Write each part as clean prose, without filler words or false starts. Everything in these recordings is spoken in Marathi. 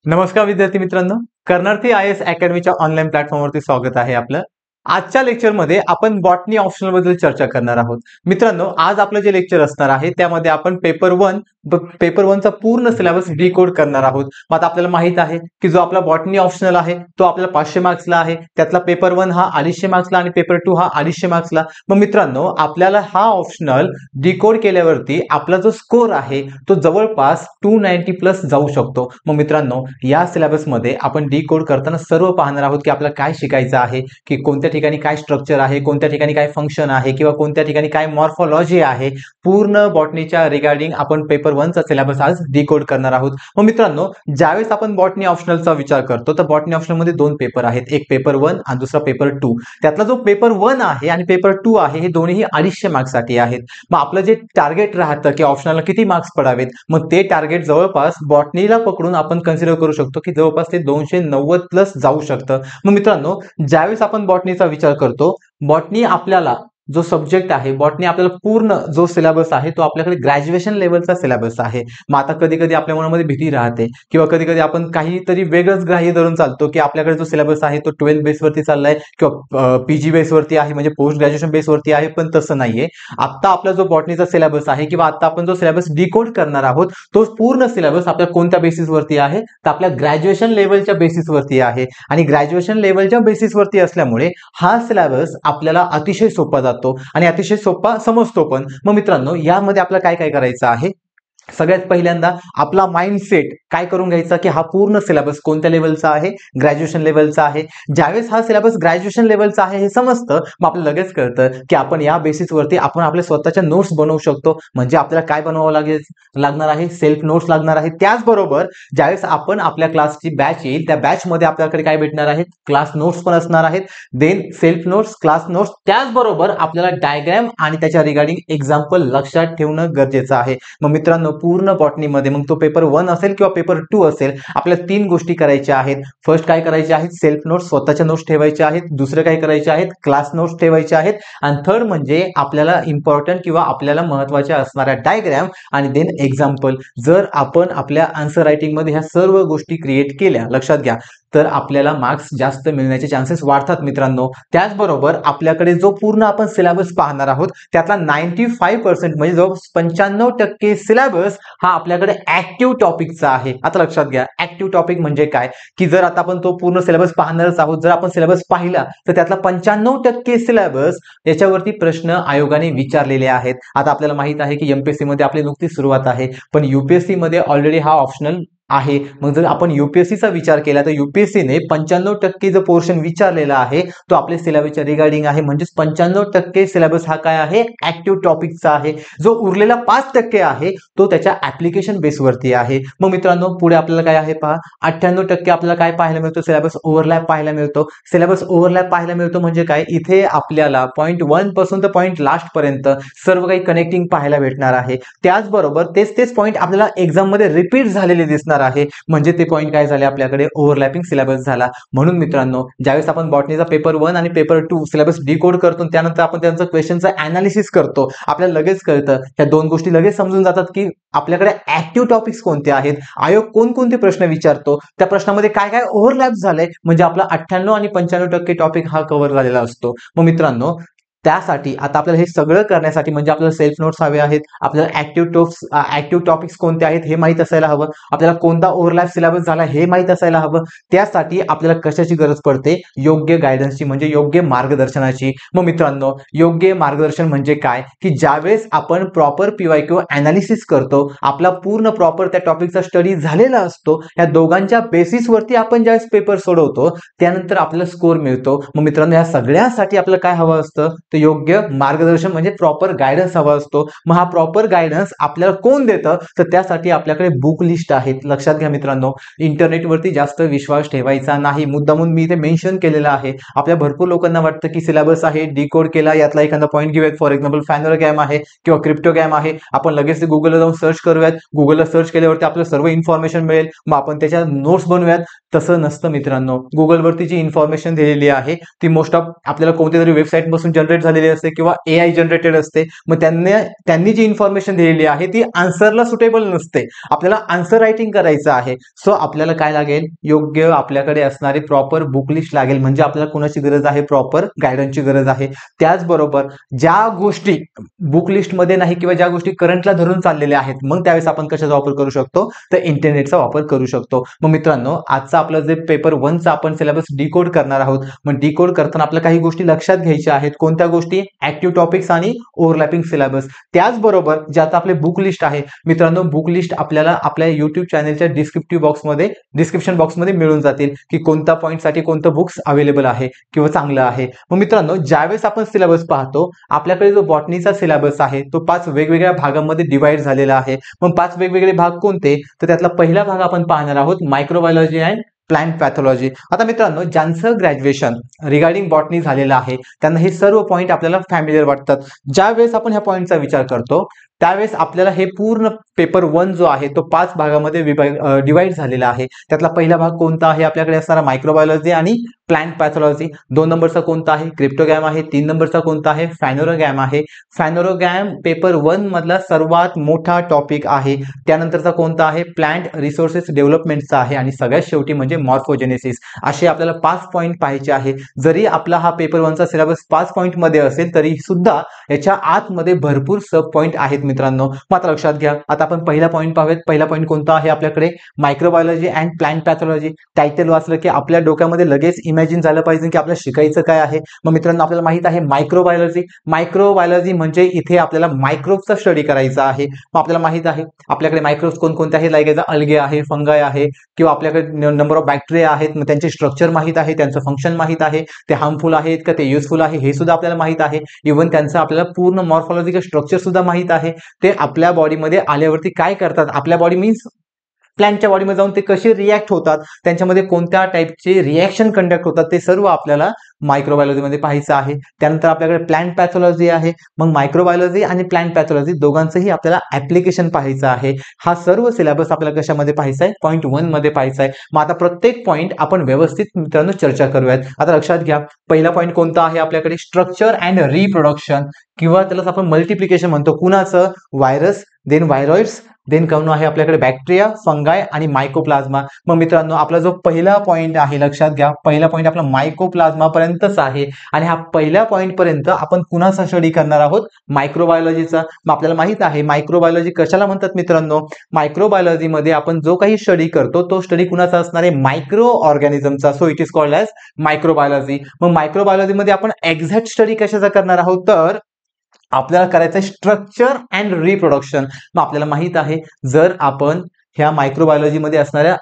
नमस्कार विद्यार्थी मित्रांनो, कर्नार्थी IAS अकॅडमीच्या ऑनलाईन प्लॅटफॉर्मवरती स्वागत आहे आपलं. आजच्या लेक्चरमध्ये आपण बॉटनी ऑप्शनल बद्दल चर्चा करणार आहोत. मित्रांनो, आज आपलं जे लेक्चर असणार आहे त्यामध्ये आपण पेपर 1 चा पूर्ण सिलेबस डिकोड करणार आहोत. मग आता आपल्याला माहित आहे की जो आपला बॉटनी ऑप्शनल आहे तो आपल्याला 500 मार्क्सला आहे. त्यातला पेपर 1 हा 250 मार्क्सला आणि पेपर 2 हा 250 मार्क्सला. मग मित्रांनो, आपल्याला हा ऑप्शनल डिकोड केल्यावरती आपला जो स्कोर आहे तो जवळपास 290 प्लस जाऊ शकतो. मग मित्रांनो, या सिलेबस मध्ये आपण डिकोड करताना सर्व पाहणार आहोत की आपल्याला काय शिकायचं आहे, की कोणत्या ठिकाणी काय स्ट्रक्चर आहे, कोणत्या ठिकाणी काय फंक्शन आहे किंवा कोणत्या ठिकाणी काय मॉर्फोलॉजी आहे. पूर्ण बॉटनीच्या रिगार्डिंग आपण पेपर 1 चा सिलेबस आज डिकोड करणार आहोत. मग मित्रांनो, ज्यावेळेस आपण बॉटनी ऑप्शनलचा विचार करतो तर बॉटनी ऑप्शनल मध्ये दोन पेपर आहेत, एक पेपर 1 आणि दुसरा पेपर 2. त्यातला जो पेपर 1 आहे आणि पेपर 2 आहे हे दोन्ही 250 मार्क्स साठी आहेत. मग आपलं जे टार्गेट राहतं की ऑप्शनलला किती मार्क्स पडावेत, मग ते टार्गेट जवळपास बॉटनीला पकडून आपण कन्सिडर करू शकतो की जवळपास ते 290 प्लस जाऊ शकतं. मग मित्रांनो, ज्यावेळेस आपण बॉटनीचा विचार करतो, बॉटनी आपल्याला जो सब्जेक्ट आहे, बॉटनी आपल्याला पूर्ण जो सिलेबस आहे तो आपल्याकडे ग्रॅज्युएशन लेवलचा सिलेबस आहे. मग आता कधी कधी आपल्या मनामध्ये भीती राहते किंवा कधी कधी आपण काहीतरी वेगळंच ग्राह्य धरून चालतो की आपल्याकडे जो सिलेबस आहे तो 12 बेसवरती चाललाय किंवा PG बेसवरती आहे, म्हणजे पोस्ट ग्रॅज्युएशन बेसवरती आहे. पण तसं नाहीये. आता आपला जो बॉटनीचा सिलेबस आहे किंवा आता आपण जो सिलेबस डिकोड करणार आहोत तो पूर्ण सिलेबस आपल्या कोणत्या बेसिसवरती आहे, तर आपल्या ग्रॅज्युएशन लेवलच्या बेसिसवरती आहे. आणि ग्रॅज्युएशन लेवलच्या बेसिसवरती असल्यामुळे हा सिलेबस आपल्याला अतिशय सोपा जातो आणि अतिशय सोपा समजतो पण. मग मित्रांनो, यामध्ये आपल्याला काय काय करायचं आहे, सगळ्यात पहिल्यांदा आपला माइंडसेट काय करून घ्यायचा की हा पूर्ण सिलेबस कोणत्या लेवलचा आहे, ग्रॅज्युएशन लेवलचा आहे. ज्यावेळेस हा सिलेबस ग्रॅज्युएशन लेवलचा आहे हे समजतं, मग आपल्याला लगेच कळतं की आपण या बेसिसवरती आपण आपले स्वतःच्या नोट्स बनवू शकतो. म्हणजे आपल्याला काय बनवावं लागणार आहे, सेल्फ नोट्स लागणार आहे. त्याचबरोबर ज्यावेळेस आपण आपल्या क्लासची बॅच येईल त्या बॅच मध्ये आपल्याकडे काय भेटणार आहेत, क्लास नोट्स पण असणार आहेत, then self notes, class notes. त्याचबरोबर आपल्याला डायग्राम आणि त्याच्या रिगार्डिंग एक्झाम्पल लक्षात ठेवणं गरजेचं आहे. मग मित्रांनो, पूर्ण बॉटनीमध्ये मग तो पेपर 1 असेल किंवा पेपर 2 असेल, आपल्याला 3 गोष्टी करायच्या आहेत. फर्स्ट काय करायचे आहेत, सेल्फ नोट्स, स्वतःच्या नोट्स ठेवायच्या आहेत. दुसरं काय करायचे आहेत, क्लास नोट्स ठेवायचे आहेत. आणि थर्ड म्हणजे आपल्याला इम्पॉर्टंट किंवा आपल्याला महत्त्वाच्या असणाऱ्या डायग्राम आणि देन एक्झाम्पल. जर आपण आपल्या आन्सर रायटिंग मध्ये ह्या सर्व गोष्टी क्रिएट केल्या, लक्षात घ्या, तर आपल्याला मार्क्स जास्त मिळण्याचे चान्सेस वाढतात मित्रांनो. त्याचबरोबर आपल्याकडे जो पूर्ण आपण सिलेबस पाहणार आहोत त्यातला 95% म्हणजे जवळ 95% सिलेबस हा आपल्याकडे ऍक्टिव्ह टॉपिकचा आहे. आता लक्षात घ्या, ऍक्टिव्ह टॉपिक म्हणजे काय, की जर आता आपण तो पूर्ण सिलेबस पाहणारच आहोत, जर आपण सिलेबस पाहिला तर त्यातला 95% सिलेबस याच्यावरती प्रश्न आयोगाने विचारलेले आहेत. आता आपल्याला माहित आहे की MPSC मध्ये आपली नुकतीच सुरुवात आहे, पण UPSC मध्ये ऑलरेडी हा ऑप्शनल आहे. मग जर आपण UPSCचा विचार केला तर UPSCने 95% जो पोर्शन विचारलेला आहे तो आपल्या सिलेबसच्या रिगार्डिंग आहे. म्हणजे 95% सिलेबस हा काय आहे, ऍक्टिव्ह टॉपिकचा आहे. जो उरलेला 5% आहे तो त्याच्या ऍप्लिकेशन बेसवरती आहे. मग मित्रांनो, पुढे आपल्याला काय आहे पहा, 98% आपल्याला काय पाहायला मिळतो, सिलेबस ओव्हरलॅप पाहायला मिळतो. सिलेबस ओव्हरलॅप पाहायला मिळतो म्हणजे काय, इथे आपल्याला पॉईंट 1 पासून तर पॉईंट लास्ट पर्यंत सर्व काही कनेक्टिंग पाहायला भेटणार आहे. त्याचबरोबर तेच पॉईंट आपल्याला एक्झाम मध्ये रिपीट झालेले दिसणार आहे. म्हणजे ते पॉईंट काय झाले, आपल्याकडे ओव्हरलॅपिंग सिलेबस झाला. म्हणून मित्रांनो, ज्यावेळेस आपण बॉटनीचा पेपर 1 आणि पेपर 2 सिलेबस डिकोड करतो त्यानंतर आपण त्यांचं क्वेश्चनचं अनालिसिस करतो, आपल्याला लगेच कळतं, ह्या दोन गोष्टी लगेच समजून जातात की आपल्याकडे ऍक्टिव्ह टॉपिक्स कोणते आहेत, आयोग कोणकोणते प्रश्न विचारतो, त्या प्रश्नामध्ये काय काय ओव्हरलॅप झालंय. म्हणजे आपला 98 आणि 95% टॉपिक हा कव्हर झालेला असतो. मग मित्रांनो, त्यासाठी आता आपल्याला हे सगळं करण्यासाठी म्हणजे आपल्याला सेल्फ नोट्स हवे आहेत, आपल्याला ऍक्टिव्ह टॉपिक्स कोणते आहेत हे माहित असायला हवं, आपल्याला कोणता ओव्हरलॅप सिलेबस झाला हे माहित असायला हवं. त्यासाठी आपल्याला कशाची गरज पडते, योग्य गायडन्सची, म्हणजे योग्य मार्गदर्शनाची. मग मित्रांनो, योग्य मार्गदर्शन म्हणजे काय, की ज्यावेळेस आपण प्रॉपर PYQ अनालिसिस करतो, आपला पूर्ण प्रॉपर त्या टॉपिकचा स्टडी झालेला असतो, या दोघांच्या बेसिसवरती आपण ज्यावेळेस पेपर सोडवतो त्यानंतर आपल्याला स्कोर मिळतो. मग मित्रांनो, या सगळ्यासाठी आपल्याला काय हवं असतं, तर योग्य मार्गदर्शन म्हणजे प्रॉपर गायडन्स हवा असतो. मग हा प्रॉपर गायडन्स आपल्याला कोण देतं, तर त्यासाठी आपल्याकडे बुक लिस्ट आहेत. लक्षात घ्या मित्रांनो, इंटरनेटवरती जास्त विश्वास ठेवायचा नाही. मुद्दामून मी इथे मेन्शन केलेलं आहे. आपल्या भरपूर लोकांना वाटतं की सिलेबस आहे, डिकोड केला, यातला एखादा पॉईंट घेऊयात, फॉर एक्झाम्पल फॅनोग्राम आहे किंवा क्रिप्टोग्राम आहे, आपण लगेच गुगलला जाऊन सर्च करूयात, गुगलला सर्च केल्यावरती आपल्याला सर्व इन्फॉर्मेशन मिळेल, मग आपण त्याच्या नोट्स बनवूयात. तसं नसतं मित्रांनो. गुगलवरती जी इन्फॉर्मेशन दिलेली आहे ती मोस्ट ऑफ आपल्याला कोणत्या तरी वेबसाईट पासून जनरेट झालेली असते किंवा AI जनरेटेड असते. मग त्यांनी जी इन्फॉर्मेशन दिलेली आहे ती आन्सरला सुटेबल नसते. आपल्याला आन्सर रायटिंग करायचं आहे. सो आपल्याला काय लागेल, योग्य आपल्याकडे असणारी प्रॉपर बुक लिस्ट लागेल. म्हणजे आपल्याला कोणाची गरज आहे, प्रॉपर गायडन्सची गरज आहे. त्याचबरोबर ज्या गोष्टी बुक लिस्टमध्ये नाही किंवा ज्या गोष्टी करंटला धरून चाललेल्या आहेत, मग त्यावेळेस आपण कशाचा वापर करू शकतो, तर इंटरनेटचा वापर करू शकतो. मग मित्रांनो, आजचा आपलं जे पेपर 1चा आपण सिलेबस डिकोड करणार आहोत. मग डिकोड करताना आपल्या काही गोष्टी लक्षात घ्यायच्या आहेत. कोणत्या गोष्टी? ऍक्टिव्ह टॉपिक्स आणि ओव्हरलॅपिंग सिलेबस. त्याचबरोबर जे आता आपले बुक लिस्ट आहे मित्रांनो, बुक लिस्ट आपल्याला आपल्या युट्यूब चॅनलच्या डिस्क्रिप्शन बॉक्समध्ये मिळून जातील की कोणत्या पॉईंटसाठी कोणतं बुक्स अवेलेबल आहे किंवा चांगलं आहे. मग मित्रांनो, ज्यावेळेस आपण सिलेबस पाहतो, आपल्याकडे जो बॉटनीचा सिलेबस आहे तो 5 वेगवेगळ्या भागांमध्ये डिवाइड झालेला आहे. मग 5 वेगवेगळे भाग कोणते? तर त्यातला पहिला भाग आपण पाहणार आहोत मायक्रोबायोलॉजी अँड प्लांट पॅथॉलॉजी. आता मित्रांनो, ज्यांचं ग्रॅज्युएशन रिगार्डिंग बॉटनी झालेलं आहे त्यांना हे सर्व पॉईंट आपल्याला फॅमिलियर वाटतात. ज्यावेळेस आपण ह्या पॉईंटचा विचार करतो त्यावेळेस आपल्याला हे पूर्ण पेपर 1 जो आहे तो 5 भागामध्ये डिवाइड झालेला आहे. त्यातला पहिला भाग कोणता आहे? आपल्याकडे असणारा मायक्रोबायोलॉजी आणि प्लांट पॅथॉलॉजी. 2 नंबरचा कोणता आहे? क्रिप्टोगॅम आहे. 3 नंबरचा कोणता आहे? फॅनोरोगॅम आहे. फॅनोरोगॅम पेपर 1 मधला सर्वात मोठा टॉपिक आहे. त्यानंतरचा कोणता आहे? प्लांट रिसोर्सेस डेव्हलपमेंटचा आहे. आणि सगळ्यात शेवटी म्हणजे मॉर्फोजेनेसिस. असे आपल्याला 5 पॉईंट पाहायचे आहे. जरी आपला हा पेपर 1चा सिलेबस 5 पॉईंट मध्ये असेल तरी सुद्धा याच्या आतमध्ये भरपूर सब पॉईंट आहेत मित्रांनो. मात्र लक्षात घ्या, आता आपण पहिला पॉईंट पाहूयात. पहिला पॉईंट कोणता आहे? आपल्याकडे microbiology and plant pathology. Title वाचलं की आपल्या डोक्यामध्ये लगेच इमॅजिन झालं पाहिजे की आपल्याला शिकायचं काय आहे. मग मित्रांनो, आपल्याला माहित आहे मायक्रोबायोलॉजी म्हणजे इथे आपल्याला मायक्रोबचा स्टडी करायचा आहे. मग आपल्याला माहित आहे आपल्याकडे मायक्रोब्स कोणकोणते आहेत, लाईक अल्गे आहे, फंगाय आहे किंवा आपल्याकडे नंबर ऑफ बॅक्टेरिया आहेत. मग त्यांचे स्ट्रक्चर माहित आहे, त्यांचं फंक्शन माहित आहे, ते हार्मफुल आहेत का ते युजफुल आहे हे सुद्धा आपल्याला माहित आहे. इव्हन त्यांचं आपल्याला पूर्ण मॉर्फॉलॉजिकल स्ट्रक्चर सुद्धा माहित आहे. ते आपल्या बॉडीमध्ये आल्यावरती काय करतात, आपल्या बॉडी मीन्स प्लॅन्टच्या बॉडीमध्ये जाऊन ते कसे रिॲक्ट होतात, त्यांच्यामध्ये कोणत्या टाईपचे रिॲक्शन कंडक्ट होतात, ते सर्व आपल्याला मायक्रोबायोलॉजीमध्ये पाहायचं आहे. त्यानंतर आपल्याकडे प्लांट पॅथॉलॉजी आहे. मग मायक्रोबायोलॉजी आणि प्लांट पॅथॉलॉजी दोघांचंही आपल्याला ऍप्लिकेशन पाहायचं आहे. हा सर्व सिलेबस आपल्याला कशामध्ये पाहायचा आहे? पॉईंट 1 मध्ये पाहायचा आहे. मग आता प्रत्येक पॉईंट आपण व्यवस्थित मित्रांनो चर्चा करूयात. आता लक्षात घ्या, पहिला पॉईंट कोणता आहे? आपल्याकडे स्ट्रक्चर अँड रिप्रोडक्शन किंवा त्यालाच आपण मल्टिप्लिकेशन म्हणतो. कुणाचं? व्हायरस, देन व्हायरॉइड्स, देन कोण आहे आपल्याकडे? बॅक्टेरिया, फंगाय आणि मायकोप्लाझ्मा. मग मित्रांनो, आपला जो पहिला पॉईंट आहे, लक्षात घ्या, पहिला पॉईंट आपला मायकोप्लाझ्मा पर्यंतच आहे. आणि हा पहिल्या पॉईंट पर्यंत आपण कुणाचा स्टडी करणार आहोत? मायक्रोबायोलॉजीचा. मग आपल्याला माहित आहे मायक्रोबायोलॉजी कशाला म्हणतात मित्रांनो? मायक्रोबायोलॉजीमध्ये आपण जो काही स्टडी करतो तो स्टडी कुणाचा असणार आहे? मायक्रो ऑर्गॅनिझमचा. So it is called as microbiology. मग मायक्रोबायोलॉजीमध्ये आपण एक्झॅक्ट स्टडी कशाचा करणार आहोत? तर आपल्याला करायचं आहे स्ट्रक्चर अँड रिप्रोडक्शन. मग आपल्याला माहित आहे जर आपण ह्या मायक्रोबायोलॉजीमध्ये असणाऱ्या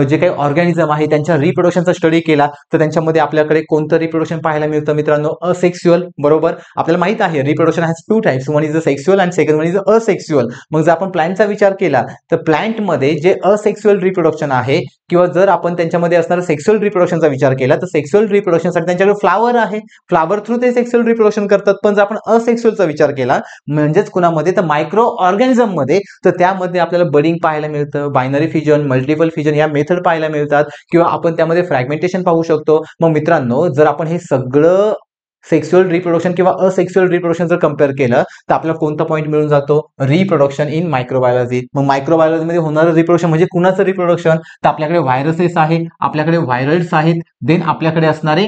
जे काही ऑर्गॅनिझम आहे त्यांच्या रिप्रोडक्शनचा स्टडी केला तर त्यांच्यामध्ये आपल्याकडे कोणतं रिप्रोडक्शन पाहायला मिळतं मित्रांनो? असेक्सुअल. बरोबर, आपल्याला माहित आहे reproduction has 2 types, one is a sexual and second one is asexual. मग जर आपण प्लांटचा विचार केला तर प्लांटमध्ये जे असेक्सुअल रिप्रोडक्शन आहे किंवा जर आपण त्यांच्यामध्ये असणारा सेक्सुअल रिप्रोडक्शनचा विचार केला तर सेक्सुअल रिप्रोडक्शनसाठी त्यांच्याकडे फ्लावर आहे, फ्लावर थ्रू ते सेक्सुअल रिप्रोडक्शन करतात. पण जर आपण असेक्सुअलचा विचार केला म्हणजेच कुणामध्ये? तर मायक्रो ऑर्गॅनिझम मध्ये, तर त्यामध्ये आपल्याला बडिंग पाहायला मिळतं, बायनरी फिजन, मल्टिपल फिजन या मेथड पाहायला मिळतात किंवा आपण त्यामध्ये फ्रॅगमेंटेशन पाहू शकतो. मग मित्रांनो, जर आपण हे सगळं सेक्सुअल रिप्रोडक्शन किंवा असेक्सुअल रिप्रोडक्शन जर कम्पेअर केलं तर आपल्याला कोणता पॉईंट मिळून जातो? Reproduction in microbiology. मग मायक्रोबायोलॉजीमध्ये होणारं रिप्रोडक्शन म्हणजे कुणाचं रिप्रोडक्शन? तर आपल्याकडे व्हायरसेस आहे, आपल्याकडे व्हायरॉइड्स आहेत, देन आपल्याकडे असणारे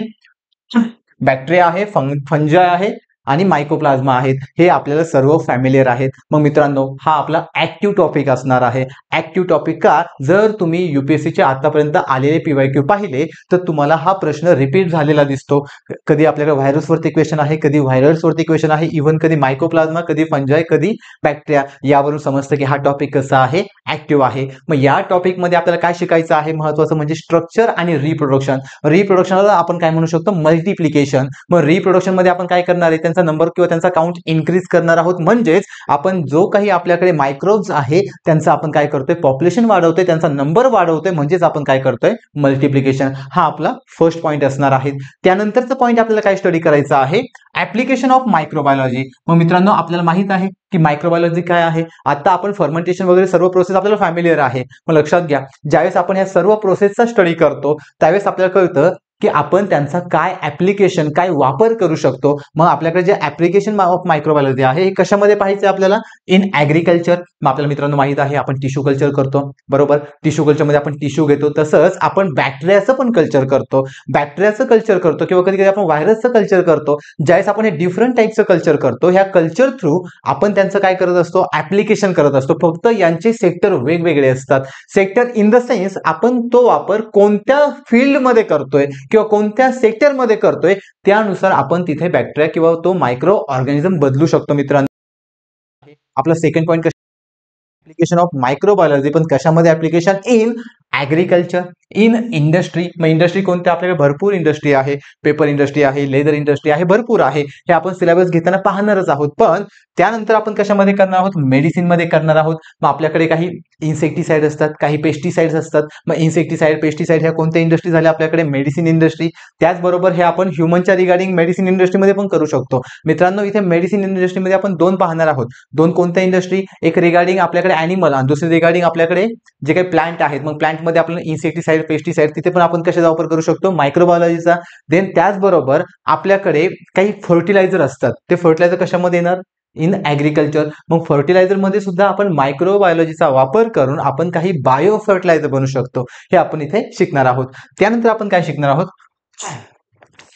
बॅक्टेरिया आहे, फंजाय आहे आणि मायकोप्लाझ्मा आहेत. हे आपल्याला सर्व फॅमिलियर आहेत. मग मित्रांनो, हा आपला ऍक्टिव्ह टॉपिक असणार आहे. ऍक्टिव्ह टॉपिक का? जर तुम्ही युपीएससीचे आतापर्यंत आलेले PYQ पाहिले तर तुम्हाला हा प्रश्न रिपीट झालेला दिसतो. कधी आपल्याकडे व्हायरसवरती क्वेश्चन आहे, कधी व्हायरल्सवरती क्वेश्चन आहे, इव्हन कधी मायकोप्लाझ्मा, कधी फंजाय, कधी बॅक्टेरिया. यावरून समजतं की हा टॉपिक कसा आहे? ऍक्टिव्ह आहे. मग या टॉपिकमध्ये आपल्याला काय शिकायचं आहे? महत्वाचं म्हणजे स्ट्रक्चर आणि रिप्रोडक्शन. रिप्रोडक्शनला आपण काय म्हणू शकतो? मल्टिप्लिकेशन. मग रिप्रोडक्शन मध्ये आपण काय करणार आहे? त्यांचा नंबर किंवा त्यांचा काउंट इन्क्रीज करणार आहोत. म्हणजेच आपण जो काही आपल्याकडे मायक्रोब्स आहे त्यांचं आपण काय करतोय? पॉप्युलेशन वाढवतोय, त्यांचा नंबर वाढवतोय, म्हणजेच आपण काय करतोय? मल्टिप्लिकेशन. हा आपला फर्स्ट पॉईंट असणार आहे. त्यानंतरचा पॉईंट आपल्याला काय स्टडी करायचा आहे? Application of microbiology. मग मित्रांनो, आपल्याला माहित आहे की मायक्रोबायोलॉजी काय आहे. आता आपण फर्मेंटेशन वगैरे सर्व प्रोसेस आपल्याला फॅमिलियर आहे. मग लक्षात घ्या, ज्यावेळेस आपण या सर्व प्रोसेसचा स्टडी करतो त्यावेळेस आपल्याला कळतं की आपण त्यांचा काय ऍप्लिकेशन, काय वापर करू शकतो. मग आपल्याकडे जे ऍप्लिकेशन ऑफ मायक्रोबायोलॉजी आहे हे कशामध्ये पाहायचं आपल्याला? In agriculture. मग आपल्याला मित्रांनो माहित आहे आपण टिश्यू कल्चर करतो, बरोबर. टिश्यू कल्चरमध्ये आपण टिश्यू घेतो, तसंच आपण बॅक्टेरियाचं पण कल्चर करतो, बॅक्टेरियाचं कल्चर करतो किंवा कधी कधी आपण व्हायरसचं कल्चर करतो. ज्यावेळेस आपण हे डिफरंट टाईपचं कल्चर करतो, ह्या कल्चर थ्रू आपण त्यांचं काय करत असतो? ऍप्लिकेशन करत असतो. फक्त यांचे सेक्टर वेगवेगळे असतात. सेक्टर इन द सेन्स आपण तो वापर कोणत्या फील्डमध्ये करतोय किंवा कोणत्या सेक्टरमध्ये करतोय त्यानुसार आपण तिथे बॅक्टेरिया किंवा तो मायक्रो ऑर्गॅनिझम बदलू शकतो. मित्रांनो आपला second point application of microbiology, पण कशामध्ये application? In agriculture, in industry. मग इंडस्ट्री कोणत्या? आपल्याकडे भरपूर इंडस्ट्री आहे, पेपर इंडस्ट्री आहे, लेदर इंडस्ट्री आहे, भरपूर आहे. हे आपण सिलेबस घेताना पाहणारच आहोत. पण त्यानंतर आपण कशामध्ये करणार आहोत? मेडिसिन मध्ये करणार आहोत. मग आपल्याकडे काही इन्सेक्टिसाइड असतात, काही पेस्टिसाइड्स असतात. मग इन्सेक्टिसाइड, पेस्टिसाइड ह्या कोणत्या इंडस्ट्री झाल्या? आपल्याकडे मेडिसिन इंडस्ट्री. त्याचबरोबर हे आपण ह्युमनच्या रिगार्डिंग मेडिसिन इंडस्ट्रीमध्ये पण करू शकतो. मित्रांनो इथे मेडिसिन इंडस्ट्रीमध्ये आपण दोन पाहणार आहोत. दोन कोणत्या इंडस्ट्री? एक रिगार्डिंग आपल्याकडे अॅनिमल आणि दुसरी रिगार्डिंग आपल्याकडे जे काही प्लांट आहेत. मग प्लांट मध्ये आपल्याला इन्सेक्टिसाइड, पेस्टिसाइड तिथे पण आपण कशाचा वापर करू शकतो? मायक्रोबायोलॉजीचा. देन त्याचबरोबर आपल्याकडे काही फर्टिलायझर असतात, ते फर्टिलायझर कशामध्ये येणार? In agriculture. मग फर्टिलायझर मध्ये सुद्धा आपण मायक्रोबायोलॉजीचा वापर करून आपण काही बायो फर्टिलायझर बनवू शकतो. हे आपण इथे शिकणार आहोत. त्यानंतर आपण काय शिकणार आहोत?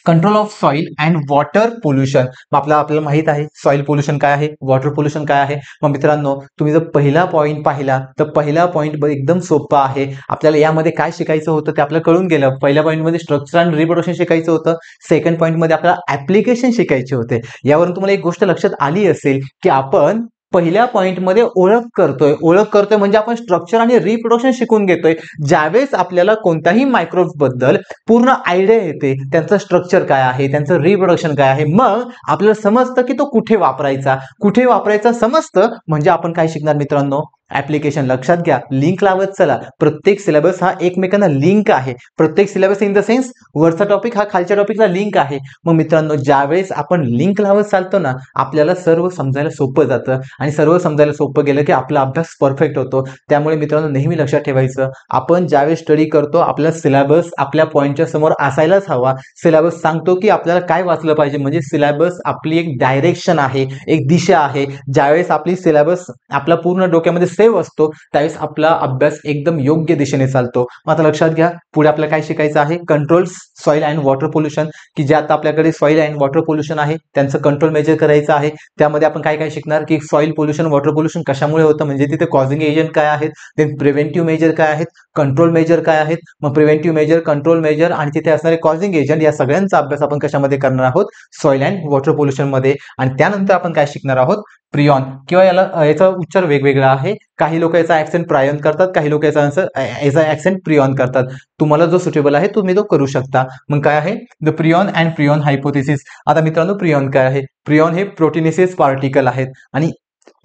Control of soil and water pollution. मग आपल्याला माहित आहे सॉइल पोल्युशन काय आहे, वॉटर पोल्युशन काय आहे. मग मित्रांनो तुम्ही जर पहिला पॉईंट पाहिला तर पहिला पॉईंट एकदम सोपा आहे. आपल्याला यामध्ये काय शिकायचं होतं ते आपल्याला कळून गेलं. पहिल्या पॉईंटमध्ये स्ट्रक्चर अँड रिप्रोडक्शन शिकायचं होतं. सेकंड पॉईंटमध्ये आपल्याला ऍप्लिकेशन शिकायचे होते. यावरून तुम्हाला एक गोष्ट लक्षात आली असेल की आपण पहिल्या पॉइंटमध्ये ओळख करतोय म्हणजे आपण स्ट्रक्चर आणि रिप्रोडक्शन शिकून घेतोय. ज्यावेळेस आपल्याला कोणत्याही मायक्रोब्स बद्दल पूर्ण आयडिया येते, त्यांचं स्ट्रक्चर काय आहे, त्यांचं रिप्रोडक्शन काय आहे, मग आपल्याला समजतं की तो कुठे वापरायचा समजतं. म्हणजे आपण काय शिकणार मित्रांनो? ऍप्लिकेशन. लक्षात घ्या, लिंक लावत चला. प्रत्येक सिलेबस हा एकमेकांना लिंक आहे. प्रत्येक सिलेबस इन द सेन्स वरचा टॉपिक हा खालच्या टॉपिकला लिंक आहे. मग मित्रांनो ज्यावेळेस आपण लिंक लावत चालतो ना, आपल्याला सर्व समजायला सोपं जातं आणि सर्व समजायला सोपं गेलं की आपला अभ्यास परफेक्ट होतो. त्यामुळे मित्रांनो नेहमी लक्षात ठेवायचं, आपण ज्यावेळेस स्टडी करतो आपला सिलेबस आपल्या पॉईंटच्या समोर असायलाच हवा. सिलेबस सांगतो की आपल्याला काय वाचलं पाहिजे, म्हणजे सिलेबस आपली एक डायरेक्शन आहे, एक दिशा आहे. ज्यावेळेस आपली सिलेबस आपला पूर्ण डोक्यामध्ये सेव्ह असतो त्यावेळेस आपला अभ्यास एकदम योग्य दिशेने चालतो. मग आता लक्षात घ्या, पुढे आपल्याला काय शिकायचं आहे? Control soil and water pollution. की जे आता आपल्याकडे सॉइल अँड वॉटर पोल्युशन आहे त्यांचं कंट्रोल मेजर करायचं आहे. त्यामध्ये आपण काय काय शिकणार की सॉइल पोल्युशन, वॉटर पोल्युशन कशामुळे होतं, म्हणजे तिथे कॉझिंग एजंट काय आहेत, देन प्रिव्हेंटिव्ह मेजर काय आहेत, कंट्रोल मेजर काय आहेत. मग प्रिव्हेंटिव्ह मेजर, कंट्रोल मेजर आणि तिथे असणारे कॉझिंग एजंट या सगळ्यांचा अभ्यास आपण कशामध्ये करणार आहोत? सॉइल अँड वॉटर पोल्युशन मध्ये. आणि त्यानंतर आपण काय शिकणार आहोत? प्रियॉन किंवा याचा उच्चार वेगवेगळा आहे. काही लोक याचा ऍक्सेंट प्रायॉन करतात, काही लोक याचा ऍक्सेंट प्रियॉन करतात. तुम्हाला जो सुटेबल आहे तुम्ही तो करू शकता. मग काय आहे? The prion and prion hypothesis. आता मित्रांनो प्रियॉन काय आहे? प्रियॉन हे प्रोटीनेसिस पार्टिकल आहेत आणि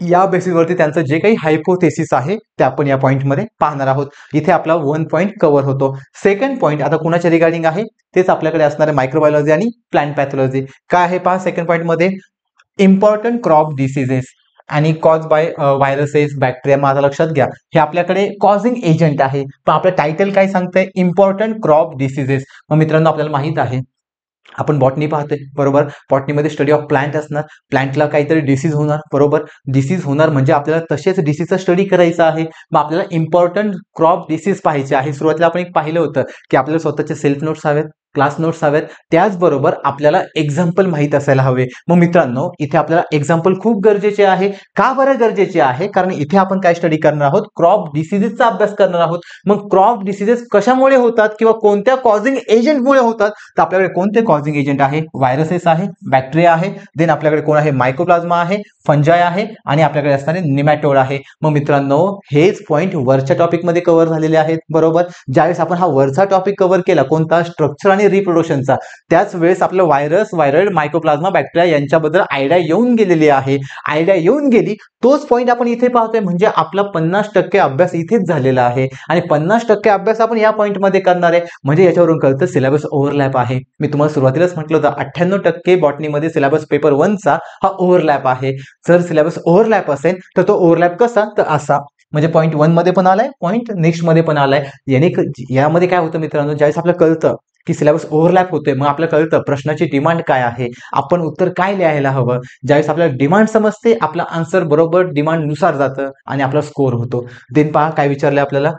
या बेसिसवरती त्यांचं जे काही हायपोथेसिस आहे ते आपण या पॉईंटमध्ये पाहणार आहोत. इथे आपला 1 पॉईंट कव्हर होतो. सेकंड पॉईंट आता कुणाच्या रिगार्डिंग आहे? तेच आपल्याकडे असणार आहे मायक्रोबायोलॉजी आणि प्लांट पॅथॉलॉजी. काय आहे पहा सेकंड पॉईंट मध्ये? इम्पॉर्टंट क्रॉप डिसीजेस आणि कॉज बाय व्हायरसेस, बॅक्टेरिया. माझा लक्षात घ्या, हे आपल्याकडे कॉझिंग एजंट आहे, पण आपलं टायटल काय सांगतंय? Important crop diseases. मग मित्रांनो आपल्याला माहित आहे आपण बॉटनी पाहतोय, बरोबर. बॉटनीमध्ये स्टडी ऑफ प्लांट असणार. प्लांटला काहीतरी डिसीज होणार, बरोबर. डिसीज होणार म्हणजे आपल्याला तसेच डिसीजचा स्टडी करायचा आहे. मग आपल्याला इम्पॉर्टंट क्रॉप डिसीज पाहायचे आहे. सुरुवातीला आपण एक पाहिलं होतं की आपल्याला स्वतःचे सेल्फ नोट्स हवेत, क्लास नोट्स हवेत, त्याचबरोबर आपल्याला एक्झाम्पल माहित असायला हवे. मग मित्रांनो इथे आपल्याला एक्झाम्पल खूप गरजेचे आहे. का बरं गरजेचे आहे? कारण इथे आपण काय स्टडी करणार आहोत? क्रॉप डिसीजेसचा अभ्यास करणार आहोत. मग क्रॉप डिसीजेस कशामुळे होतात किंवा कोणत्या कॉझिंग एजंटमुळे होतात? तर आपल्याकडे कोणते कॉझिंग एजंट आहे? व्हायरसेस आहे, बॅक्टेरिया आहे, देन आपल्याकडे कोण आहे? मायकोप्लाझ्मा आहे, फंजाय आहे आणि आपल्याकडे असणारे निमॅटोड आहे. मग मित्रांनो हेच पॉईंट वरच्या टॉपिक मध्ये कव्हर झालेले आहेत, बरोबर. ज्यावेळेस आपण हा वरचा टॉपिक कव्हर केला कोणता? स्ट्रक्चर आणि रिप्रोडक्शनचा, त्याच वेळेस आपलं व्हायरस, व्हायरॉइड, मायकोप्लाझ्मा, बॅक्टेरिया यांच्याबद्दल आयडिया येऊन गेलेली आहे. आयडिया येऊन गेली, तोच पॉईंट आपण इथे पाहतोय. म्हणजे आपला 50% अभ्यास इथेच झालेला आहे आणि 50% अभ्यास आपण या पॉईंटमध्ये करणार आहे. म्हणजे याच्यावरून कळतं सिलेबस ओव्हरलॅप आहे. मी तुम्हाला सुरुवातीलाच म्हटलं होतं 98% बॉटनीमध्ये सिलेबस पेपर 1चा हा ओव्हरलॅप आहे. जर सिलेबस ओव्हरलॅप असेल तर तो ओव्हरलॅप कसा? तर असा. म्हणजे पॉईंट 1 मध्ये पण आलाय, पॉईंट नेक्स्ट मध्ये पण आलाय. यामध्ये काय होतं मित्रांनो, ज्यावेळेस आपल्याला कळतं की सिलेबस ओव्हरलॅप होते, मग आपल्याला कळतं प्रश्नाची डिमांड काय आहे, आपण उत्तर काय लिहायला हवं. ज्यावेळेस आपल्याला डिमांड समजते, आपला आन्सर बरोबर डिमांड नुसार जातं आणि आपला स्कोर होतो. देन पहा काय विचारलंय आपल्याला.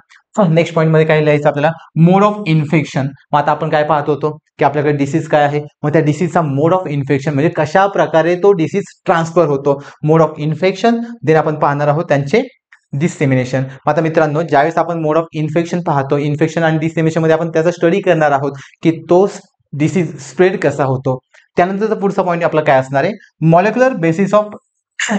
नेक्स्ट पॉईंट मध्ये काय लिहायचं आपल्याला, मोड ऑफ इन्फेक्शन. मग आता आपण काय पाहत होतो की आपल्याकडे डिसीज काय आहे, मग त्या डिसीजचा मोड ऑफ इन्फेक्शन म्हणजे कशा प्रकारे तो डिसीज ट्रान्सफर होतो, मोड ऑफ इन्फेक्शन. देन आपण पाहणार आहोत त्यांचे डिसेमिनेशन. आता मित्रांनो, ज्यावेळेस आपण मोड ऑफ इन्फेक्शन पाहतो, इन्फेक्शन आणि डिसेमिनेशन मध्ये आपण त्याचा स्टडी करणार आहोत की तो डिसीज स्प्रेड कसा होतो. त्यानंतरचा पुढचा पॉईंट आपला काय असणार आहे, molecular basis of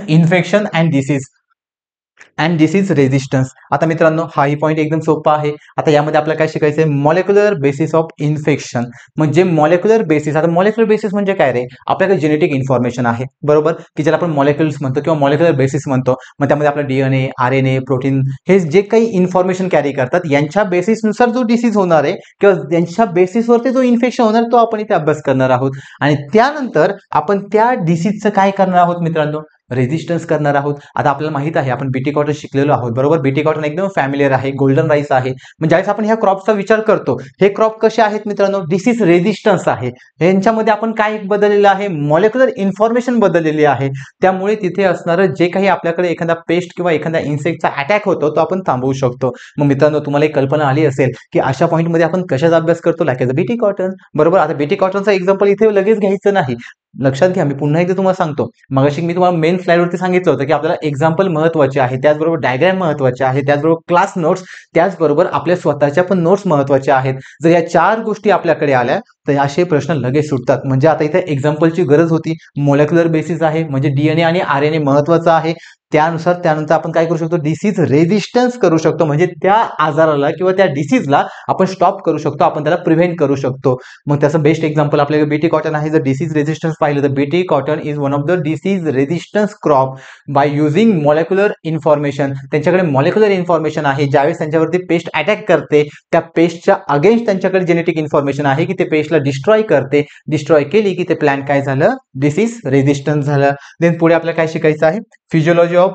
infection and disease resistance. आता मित्रांनो, हाही पॉईंट एकदम सोपा आहे. आता यामध्ये आपल्याला काय शिकायचं आहे, मॉलिक्युलर बेसिस ऑफ इन्फेक्शन म्हणजे मॉलिक्युलर बेसिस. आता मॉलिक्युलर बेसिस म्हणजे काय रे, आपल्याकडे जेनेटिक इन्फॉर्मेशन आहे बरोबर, की ज्याला आपण मॉलिक्युल्स म्हणतो किंवा मॉलिक्युलर बेसिस म्हणतो. मग त्यामध्ये आपला DNA, RNA, प्रोटीन हे जे काही इन्फॉर्मेशन कॅरी करतात, यांच्या बेसिसनुसार जो डिसीज होणार आहे किंवा यांच्या बेसिसवरती जो इन्फेक्शन होणार तो आपण इथे अभ्यास करणार आहोत. आणि त्यानंतर आपण त्या डिसीजचं काय करणार आहोत मित्रांनो, रेजिस्टन्स करणार आहोत. आता आपल्याला माहित आहे, आपण बीटी कॉटन शिकलेलो आहोत बरोबर. बीटी कॉटन एकदम फॅमिलियर आहे, गोल्डन राईस आहे. म्हणजे ज्यावेळेस आपण ह्या क्रॉपचा विचार करतो, हे क्रॉप कसे आहेत मित्रांनो, डिसीज रेजिस्टन्स आहे. यांच्यामध्ये आपण काय बदललेलं आहे, मॉलिक्युलर इन्फॉर्मेशन बदललेली आहे. त्यामुळे तिथे असणारं जे काही आपल्याकडे एखादा पेस्ट किंवा एखादा इन्सेक्टचा अटॅक होतो तो आपण थांबवू शकतो. मग मित्रांनो, तुम्हाला एक कल्पना आली असेल की अशा पॉईंटमध्ये आपण कशाचा अभ्यास करतो, लाईक बीटी कॉटन बरोबर. आता बीटी कॉटनचा एक्झाम्पल इथे लगेच घ्यायचं नाही, लक्षात घ्या. मी पुन्हा एकदा तुम्हाला सांगतो, मगाशी मी तुम्हाला मेन स्लाइडवरती सांगितलं होतं की आपल्याला एक्झाम्पल महत्वाचे आहे, त्याचबरोबर डायग्राम महत्वाचे आहे, त्याचबरोबर क्लास नोट्स, त्याचबरोबर आपल्या स्वतःच्या पण नोट्स महत्वाच्या आहेत. जर या 4 गोष्टी आपल्याकडे आल्या तर असे प्रश्न लगेच सुटतात. म्हणजे आता इथे एक्झाम्पलची गरज होती, मॉलिक्युलर बेसिस आहे म्हणजे DNA आणि RNA महत्वाचं आहे. त्यानंतर आपण काय करू शकतो, डिसीज रेजिस्टन्स करू शकतो, म्हणजे त्या आजाराला किंवा त्या डिसीजला आपण स्टॉप करू शकतो, आपण त्याला प्रिव्हेंट करू शकतो. मग त्याचं बेस्ट एक्झाम्पल आपल्याला बीटी कॉटन आहे. जर डिसीज रेजिस्टन्स पाहिलं तर BT cotton is one of the disease resistance crop by using molecular information. त्यांच्याकडे मॉलिक्युलर इन्फॉर्मेशन आहे. ज्यावेळेस त्यांच्यावरती पेस्ट अटॅक करते, त्या पेस्टच्या अगेन्स्ट त्यांच्याकडे जेनेटिक इन्फॉर्मेशन आहे की ते पेस्टला डिस्ट्रॉय करते. डिस्ट्रॉय केली की ते प्लांट काय झालं, डिसीज रेजिस्टन्स झालं. देन पुढे आपल्याला काय शिकायचं आहे, physiology of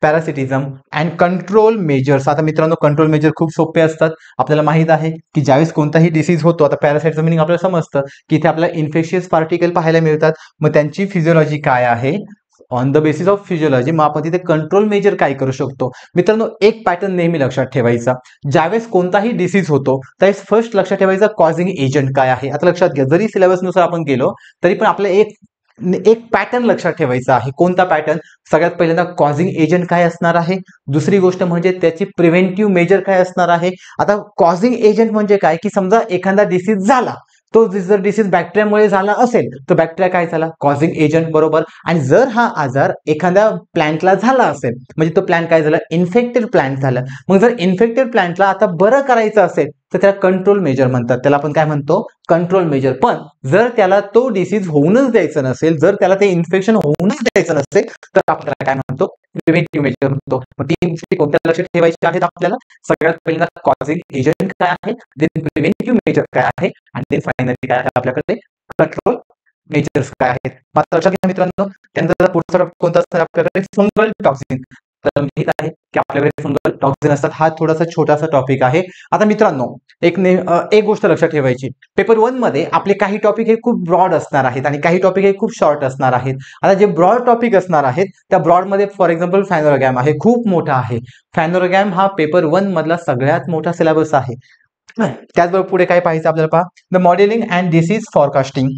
parasitism and control measures. आता मित्रांनो, कंट्रोल मेजर खूप सोपे असतात. आपल्याला माहित आहे की ज्यावेळेस कोणताही डिसीज होतो, आता पॅरासाइटचं मिनिंग आपल्याला समजतं की इथे आपल्याला इन्फेक्शियस पार्टिकल पाहायला मिळतात. मग त्यांची फिजिओलॉजी काय आहे, on the basis of physiology मग आपण तिथे कंट्रोल मेजर काय करू शकतो. मित्रांनो, एक पॅटर्न नेहमी लक्षात ठेवायचा, ज्यावेळेस कोणताही डिसीज होतो त्यावेळेस फर्स्ट लक्षात ठेवायचा कॉझिंग एजंट काय आहे. आता लक्षात घ्या, जरी सिलेबसनुसार आपण गेलो तरी पण आपल्याला एक पॅटर्न लक्षात ठेवायचा आहे. कोणता पॅटर्न, सगळ्यात पहिल्यांदा कॉझिंग एजंट काय असणार आहे, दुसरी गोष्ट म्हणजे त्याची प्रिव्हेंटिव्ह मेजर काय असणार आहे. आता कॉझिंग एजंट म्हणजे काय, की समजा एखादा डिसीज झाला, तो जर डिसीज बॅक्टेरियामुळे झाला असेल तर बॅक्टेरिया काय झाला, कॉझिंग एजंट बरोबर. आणि जर हा आजार एखाद्या प्लांटला झाला असेल म्हणजे तो प्लांट काय झाला, इन्फेक्टेड प्लांट झाला. मग जर इन्फेक्टेड प्लांटला आता बरं करायचं असेल तर त्याला कंट्रोल मेजर म्हणतात, त्याला आपण काय म्हणतो, कंट्रोल मेजर. पण जर त्याला तो डिसीज होऊनच द्यायचं नसेल, जर त्याला ते इन्फेक्शन होऊनच द्यायचं नसेल तर आपल्याला काय म्हणतो, प्रिव्हेंटिव्ह मेजर म्हणतो. मग 3 गोष्टी कोणत्या लक्षात ठेवायच्या आहेत आपल्याला, सगळ्यात पहिल्यांदा कॉझिंग एजंट काय आहे, देन प्रिव्हेंटिव्ह मेजर काय आहे, आणि देन फायनली काय आहे आपल्याकडे, कंट्रोल मेजर्स काय आहेत. मात्र लक्षात घ्या मित्रांनो, त्यानंतर पुढचा कोणता असणार आपल्याकडे, फंगल टॉक्सिन. तर माहित आहे की आपल्याकडे फंगल टॉक्सिन असतात. हा थोडासा छोटासा टॉपिक आहे. आता मित्रांनो, एक गोष्ट लक्षात ठेवायची, पेपर 1 मध्ये आपले काही टॉपिक हे खूप ब्रॉड असणार आहेत आणि काही टॉपिक हे खूप शॉर्ट असणार आहेत. आता जे ब्रॉड टॉपिक असणार आहेत त्या ब्रॉड मध्ये फॉर एक्झाम्पल फॅनोरोगॅम आहे, खूप मोठा आहे. फॅनोरोगॅम हा पेपर 1 मधला सगळ्यात मोठा सिलेबस आहे. त्याचबरोबर पुढे काय पाहायचं आपल्याला, पहा, the modelling and disease forecasting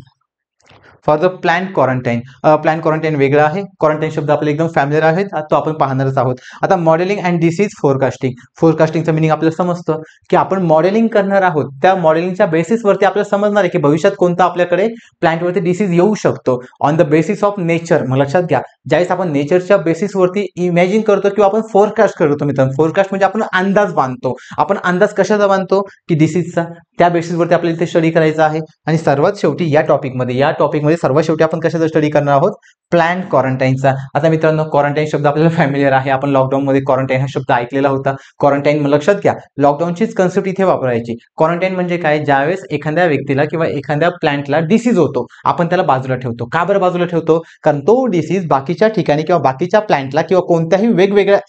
for the plant quarantine. Plant quarantine वेगळा आहे, क्वारंटाईन शब्द आपल्याला एकदम फॅमिलियर आहेत, तो आपण पाहणारच आहोत. आता मॉडेलिंग अँड डिसीज फोरकास्टिंग. फोरकास्टिंगचं मिनिंग आपल्याला समजतं की आपण मॉडेलिंग करणार आहोत, त्या मॉडेलिंगच्या बेसिसवरती आपल्याला समजणार आहे की भविष्यात कोणता आपल्याकडे प्लांटवरती डिसीज येऊ शकतो, on the basis of nature. मग लक्षात घ्या, ज्यावेळेस आपण नेचरच्या बेसिसवरती इमॅजिन करतो किंवा आपण फोरकास्ट करतो मित्रांनो, फोरकास्ट म्हणजे आपण अंदाज बांधतो. आपण अंदाज कशाचा बांधतो, की डिसीजचा. त्या बेसिसवरती आपल्याला इथे स्टडी करायचा आहे. आणि सर्वात शेवटी या टॉपिकमध्ये सर्वात शेवटी आपण कशाचा स्टडी करणार आहोत, प्लांट क्वारंटाईनचा. आता मित्रांनो, क्वारंटाईन शब्द आपल्याला फॅमिलियर आहे, आपण लॉकडाऊन मध्ये क्वारंटाईन हा शब्द ऐकलेला होता. क्वारंटाईन लक्षात घ्या, लॉकडाऊनचीच कन्सेप्ट इथे वापरायची. क्वारंटाईन म्हणजे काय, ज्यावेळेस एखाद्या व्यक्तीला किंवा एखाद्या प्लांटला डिसीज होतो, आपण त्याला बाजूला ठेवतो. का बरं बाजूला ठेवतो, कारण तो डिसीज बाकीच्या ठिकाणी किंवा बाकीच्या प्लांटला किंवा कोणत्याही वेगवेगळ्या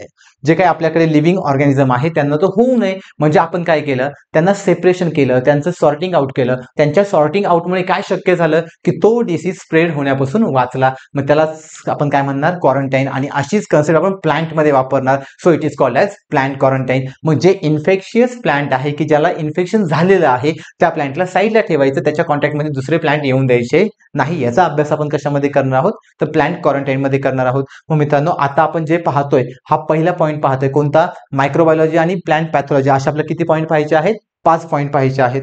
जे काही आपल्याकडे लिव्हिंग ऑर्गॅनिझम आहे त्यांना तो होऊ नये, म्हणजे आपण काय केलं, त्यांना सेपरेशन केलं त्यांचं सॉर्टिंग आउट केलं, त्यांच्या सॉर्टिंग आउटमुळे काय शक्य झालं की तो डिसीज स्प्रेड होण्यापासून वाचला. मग त्याला आपण काय म्हणणार, क्वारंटाईन. आणि अशीच कन्सेप्ट आपण प्लांटमध्ये वापरणार. So it is called as plant quarantine. मग जे इन्फेक्शियस प्लांट आहे की ज्याला इन्फेक्शन झालेलं आहे त्या प्लांटला साईडला ठेवायचं, त्याच्या कॉन्टॅक्टमध्ये दुसरे प्लांट येऊन द्यायचे नाही. याचा अभ्यास आपण कशामध्ये करणार आहोत, तर प्लांट क्वारंटाईन मध्ये करणार आहोत. मग मित्रांनो, आता आपण जे पाहतोय हा पहिला पॉईंट पाहतोय कोणता, मायक्रोबायोलॉजी आणि प्लांट पॅथॉलॉजी. अशा आपल्याला किती पॉईंट पाहायचे आहेत, 5 पॉईंट पाहायचे आहेत.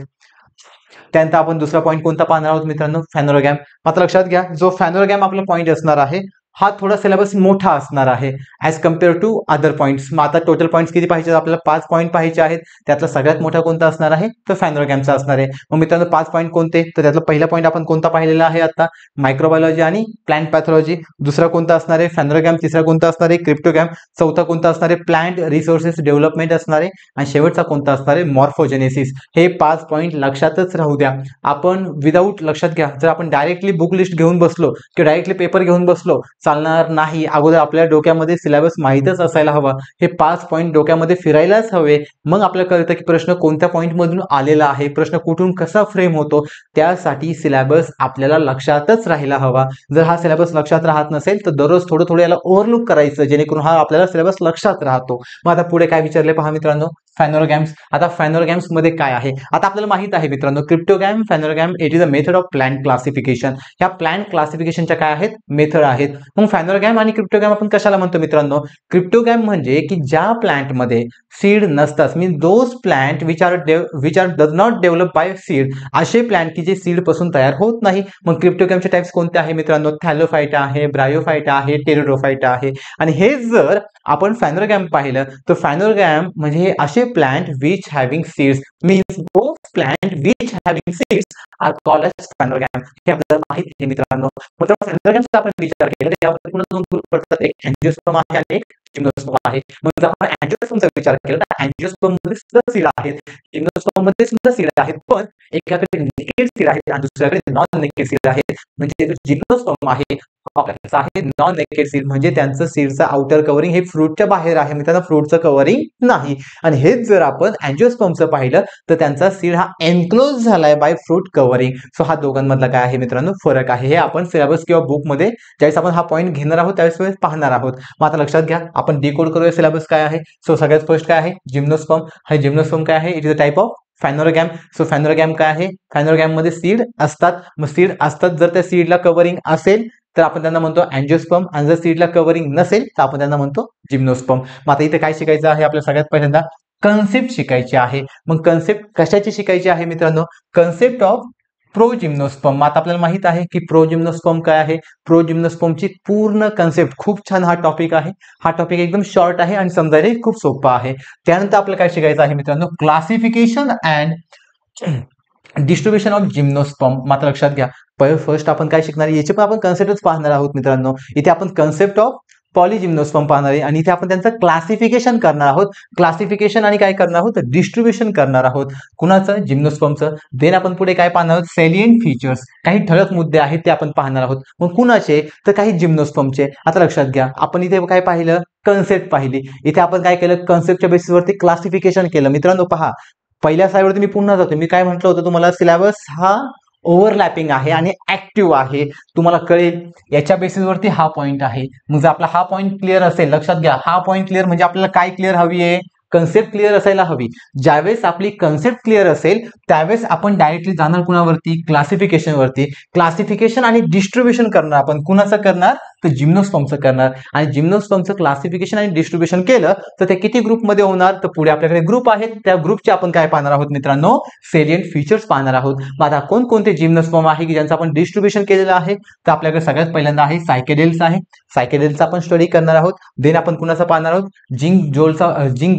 त्यानंतर आपण दुसरा पॉईंट कोणता पाहणार आहोत मित्रांनो, फॅनोरोगॅम. मात्र लक्षात घ्या, जो फॅनोरोगॅम आपला पॉईंट असणार आहे हा थोडा सिलेबस मोठा असणार आहे as compare to other points. मग आता टोटल पॉईंट्स किती पाहिजे, आपल्याला 5 पॉईंट पाहिजे आहेत. त्यातला सगळ्यात मोठा कोणता असणार आहे, तर फॅनोरोगॅमचा असणार आहे. मग मित्रांनो 5 पॉईंट कोणते, तर त्यातला पहिला पॉईंट आपण कोणता पाहिलेला आहे आता, मायक्रोबायोलॉजी आणि प्लांट पॅथॉलॉजी. दुसरा कोणता असणार आहे, फॅनोरोगॅम. तिसरा कोणता असणार आहे, क्रिप्टोगॅम. चौथा कोणता असणार आहे, प्लांट रिसोर्सेस डेव्हलपमेंट असणार आहे. आणि शेवटचा कोणता असणार आहे, मॉर्फोजेनेसिस. हे 5 पॉईंट लक्षातच राहू द्या. आपण विदाऊट लक्षात घ्या, जर आपण डायरेक्टली बुक लिस्ट घेऊन बसलो किंवा डायरेक्टली पेपर घेऊन बसलो चालणार नाही. अगोदर आपल्या डोक्यामध्ये सिलेबस माहीतच असायला हवा. हे 5 पॉईंट डोक्यामध्ये फिरायलाच हवे. मग आपल्याला कळतं की प्रश्न कोणत्या पॉईंट मधून आलेला आहे, प्रश्न कुठून कसा फ्रेम होतो. त्यासाठी सिलेबस आपल्याला लक्षातच राहायला हवा. जर हा सिलेबस लक्षात राहत नसेल तर दररोज थोडं थोडं याला ओव्हरलुक करायचं, जेणेकरून हा आपल्याला सिलेबस लक्षात राहतो. मग आता पुढे काय विचारले पहा मित्रांनो, फॅनोरोगॅम्स. आता फॅनोरोगॅम्स मध्ये काय आहे, आता आपल्याला माहित आहे मित्रांनो, cryptogam, phanerogam, it is a method of plant classification. ह्या प्लांट क्लासिफिकेशनच्या काय आहेत, मेथड आहेत. मग फॅनोरोगॅम आणि क्रिप्टोगॅम आपण कशाला म्हणतो मित्रांनो, क्रिप्टोगॅम म्हणजे की ज्या प्लांटमध्ये सीड नसतात, mean those plant which are does not develop by seed, असे प्लांट की जे सीड पासून तयार होत नाही. मग क्रिप्टोगॅमचे टाइप्स कोणते आहे मित्रांनो, थॅलोफाइटा आहे, ब्रायोफाइटा आहे, टेरिडोफाइटा आहे. आणि हे जर आपण फॅनोरोगॅम पाहिलं तर फॅनोरोगॅम म्हणजे असे plant which having seeds, means those plant which having seeds are called as phanerogam. हे आपल्याला माहिती आहे मित्रांनो. मग फॅनोरोगॅमचा आपण विचार केला तर यामध्ये पुन्हा 2 ग्रुप पडतात, एक अँजिओस्पर्म आहे आणि एक जिम्नोस्पर्म आहे. मग जर आपण अँजिओस्पर्मचा विचार केला तर अँजिओस्पर्म मध्ये सुद्धा सीड आहेत, जिम्नोस्पर्म मध्ये सुद्धा सीड आहेत, पण एकाकडे नेकेड सीड आहेत आणि दुसऱ्याकडे नॉन नेकेड सीड आहेत. म्हणजे जो जिम्नोस्पर्म आहे आहे नॉन नेकेड सीड, म्हणजे त्यांचं सीडचं आउटर कव्हरिंग हे फ्रूटच्या बाहेर आहे, म्हणजे त्यांना फ्रूटचं कव्हरिंग नाही. आणि हेच जर आपण अँजिओस्पर्मचं पाहिलं तर त्यांचा सीड हा एनक्लोज झालाय बाय फ्रूट कव्हरिंग. सो हा दोघांमधला काय आहे मित्रांनो, फरक आहे. हे आपण सिलेबस किंवा बुक मध्ये ज्यावेळेस आपण हा पॉईंट घेणार आहोत त्यावेळेस पाहणार आहोत. मग आता लक्षात घ्या, आपण डिकोड करूया सिलेबस काय आहे. सो सगळ्यात फर्स्ट काय आहे, जिम्नोस्पर्म. हा जिम्नोस्पर्म काय आहे, it is a type of phanerogam. So phanerogam काय आहे, फॅनोरोगॅम मध्ये सीड असतात. मग सीड असतात, जर त्या सीडला कव्हरिंग असेल तर आपण त्यांना म्हणतो अँजिओस्पर्म, आणि जर सीडला कव्हरिंग नसेल तर आपण त्यांना म्हणतो जिम्नोस्पर्म. मग आता इथे काय शिकायचं आहे, आपल्या सगळ्यात पहिल्यांदा कन्सेप्ट शिकायची आहे. मग कन्सेप्ट कशाची शिकायची आहे मित्रांनो, कन्सेप्ट ऑफ प्रोजिम्नोस्पर्म. आता आपल्याला माहित आहे की प्रोजिम्नोस्पर्म काय आहे. प्रोजिम्नोस्पर्मची पूर्ण कन्सेप्ट, खूप छान हा टॉपिक आहे. हा टॉपिक एकदम शॉर्ट आहे आणि समजायला खूप सोपा आहे. त्यानंतर आपल्याला काय शिकायचं आहे मित्रांनो, classification and distribution of gymnosperm. मात्र लक्षात घ्या, फर्स्ट आपण काय शिकणार, याचे पण आपण कन्सेप्टच पाहणार आहोत मित्रांनो. इथे आपण कन्सेप्ट ऑफ पॉलिजिम्नोस्पर्म पाहणार आहे आणि इथे आपण त्यांचं क्लासिफिकेशन करणार आहोत. क्लासिफिकेशन आणि काय करणार आहोत, डिस्ट्रीब्युशन करणार आहोत. कुणाचं, जिम्नोस्पर्मचं. देन आपण पुढे काय पाहणार आहोत, सेलियंट फीचर्स, काही ठळक मुद्दे आहेत ते आपण पाहणार आहोत. मग कुणाचे, तर काही जिम्नोस्पर्मचे. आता लक्षात घ्या, आपण इथे काय पाहिलं, कन्सेप्ट पाहिली. इथे आपण काय केलं, कन्सेप्टच्या बेसिसवरती क्लासिफिकेशन केलं. मित्रांनो पहा, पहिल्या साईडवरती मी पुन्हा जातो. मी काय म्हटलं होतं तुम्हाला, सिलेबस हा ओव्हरलॅपिंग आहे आणि ऍक्टिव्ह आहे. तुम्हाला कळेल याच्या बेसिसवरती हा पॉईंट आहे. मग जर आपला हा पॉईंट क्लिअर असेल, लक्षात घ्या, हा पॉईंट क्लिअर म्हणजे आपल्याला काय क्लिअर हवी आहे, कन्सेप्ट क्लिअर असायला हवी. ज्यावेळेस आपली कन्सेप्ट क्लिअर असेल त्यावेळेस आपण डायरेक्टली जाणार कुणावरती, क्लासिफिकेशन वरती. क्लासिफिकेशन आणि डिस्ट्रीब्युशन करणार आपण. कुणाचं करणार, तर जिम्नोस्पर्मचं करणार. आणि जिम्नोस्पर्मचं क्लासिफिकेशन आणि डिस्ट्रीब्युशन केलं तर ते किती ग्रुपमध्ये होणार, तर पुढे आपल्याकडे ग्रुप आहेत, त्या ग्रुपचे आपण काय पाहणार आहोत मित्रांनो, सेलियंट फीचर्स पाहणार आहोत. मग आता कोणकोणते जिम्नोस्पर्म आहे की ज्यांचं आपण डिस्ट्रीब्युशन केलेलं आहे, तर आपल्याकडे सगळ्यात पहिल्यांदा आहे सायकेडेल्स आहे. सायकेडेल्सचा आपण स्टडी करणार आहोत. देन आपण कुणाचा पाहणार आहोत, जिंक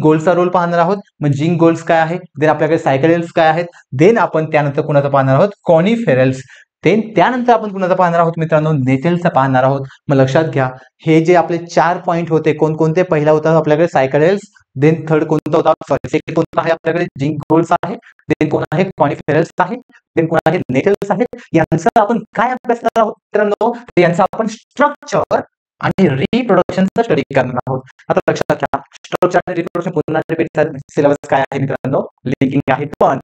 गोल्डचा रोल पाहणार आहोत. मग जिंक गोल्ड्स काय आहे, देन आपल्याकडे सायकेडेल्स काय आहेत. देन आपण त्यानंतर कुणाचा पाहणार आहोत, कॉनिफेरल्स. त्यानंतर आपण कुणाचा पाहणार आहोत मित्रांनो, नेथेलचा पाहणार आहोत. मग लक्षात घ्या, हे जे आपले 4 पॉईंट होते कोणकोणते, पहिला होता आपल्याकडे सायकेडेल्स, देन थर्ड कोणता होता, सॉरी सेकंड कोणता आहे आपल्याकडे, जिंक गोल्ड्स आहे. देन कोण आहे, कॉनिफेरल्स आहे. देन कोण आहे, नेथेल्स आहेत. यांचा आपण काय अभ्यास करणार आहोत मित्रांनो, यांचा आपण स्ट्रक्चर आणि रिप्रोडक्शनचा स्टडी करणार आहोत. आता लक्षात घ्या, स्ट्रक्चर आणि रिप्रोडक्शन पुन्हा रिपीट सिलेबस काय आहे मित्रांनो, लिंकिंग आहे. पण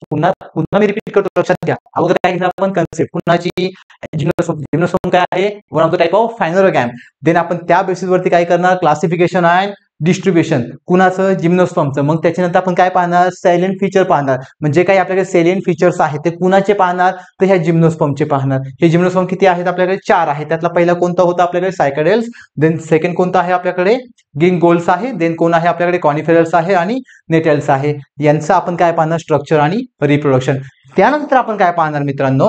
पुन्हा पुन्हा मी रिपीट करतो, लक्षात घ्या. अगोदर काय घेतलं आपण कन्सेप्ट कुणाची, जिम्नोस्पर्म काय आहे, one of the type of phanerogam. Then आपण त्या बेसिसवरती काय करणार, क्लासिफिकेशन अँड डिस्ट्रीब्युशन कुणाचं, जिम्नोस्पर्मचं. मग त्याच्यानंतर आपण काय पाहणार, सायलेंट फीचर पाहणार. म्हणजे काही आपल्याकडे सेलियंट फीचर्स आहेत ते कुणाचे पाहणार, तर ह्या जिम्नोस्पर्मचे पाहणार. हे जिम्नोस्पर्म किती आहेत आपल्याकडे, 4 आहेत. त्यातला पहिला कोणता होता आपल्याकडे, सायकॅडेल्स. देन सेकंड कोणता आहे आपल्याकडे, गिंगोल्स आहे. देन कोण आहे आपल्याकडे, कॉनिफेरल्स आहे आणि नेटल्स आहे. यांचं आपण काय पाहणार, स्ट्रक्चर आणि रिप्रोडक्शन. त्यानंतर आपण काय पाहणार मित्रांनो,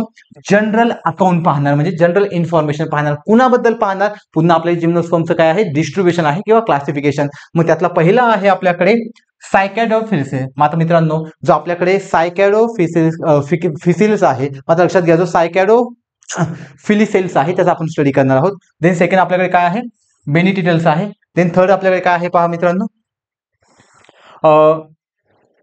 जनरल अकाउंट पाहणार, म्हणजे जनरल इन्फॉर्मेशन पाहणार. कुणाबद्दल पाहणार, पुन्हा आपल्या जिम्नोस्पर्मचं काय आहे, डिस्ट्रीब्युशन आहे किंवा क्लासिफिकेशन. मग त्यातला पहिला आहे आपल्याकडे सायकॅडोफिसिस. आता मित्रांनो, जो आपल्याकडे सायकॅडोफिसिल्स आहे, आता लक्षात घ्या, जो सायकॅडो फिलिसेल्स आहे त्याचा आपण स्टडी करणार आहोत. देन सेकंड आपल्याकडे काय आहे, बेनिटिटल्स आहे. देन थर्ड आपल्याकडे काय आहे पहा मित्रांनो,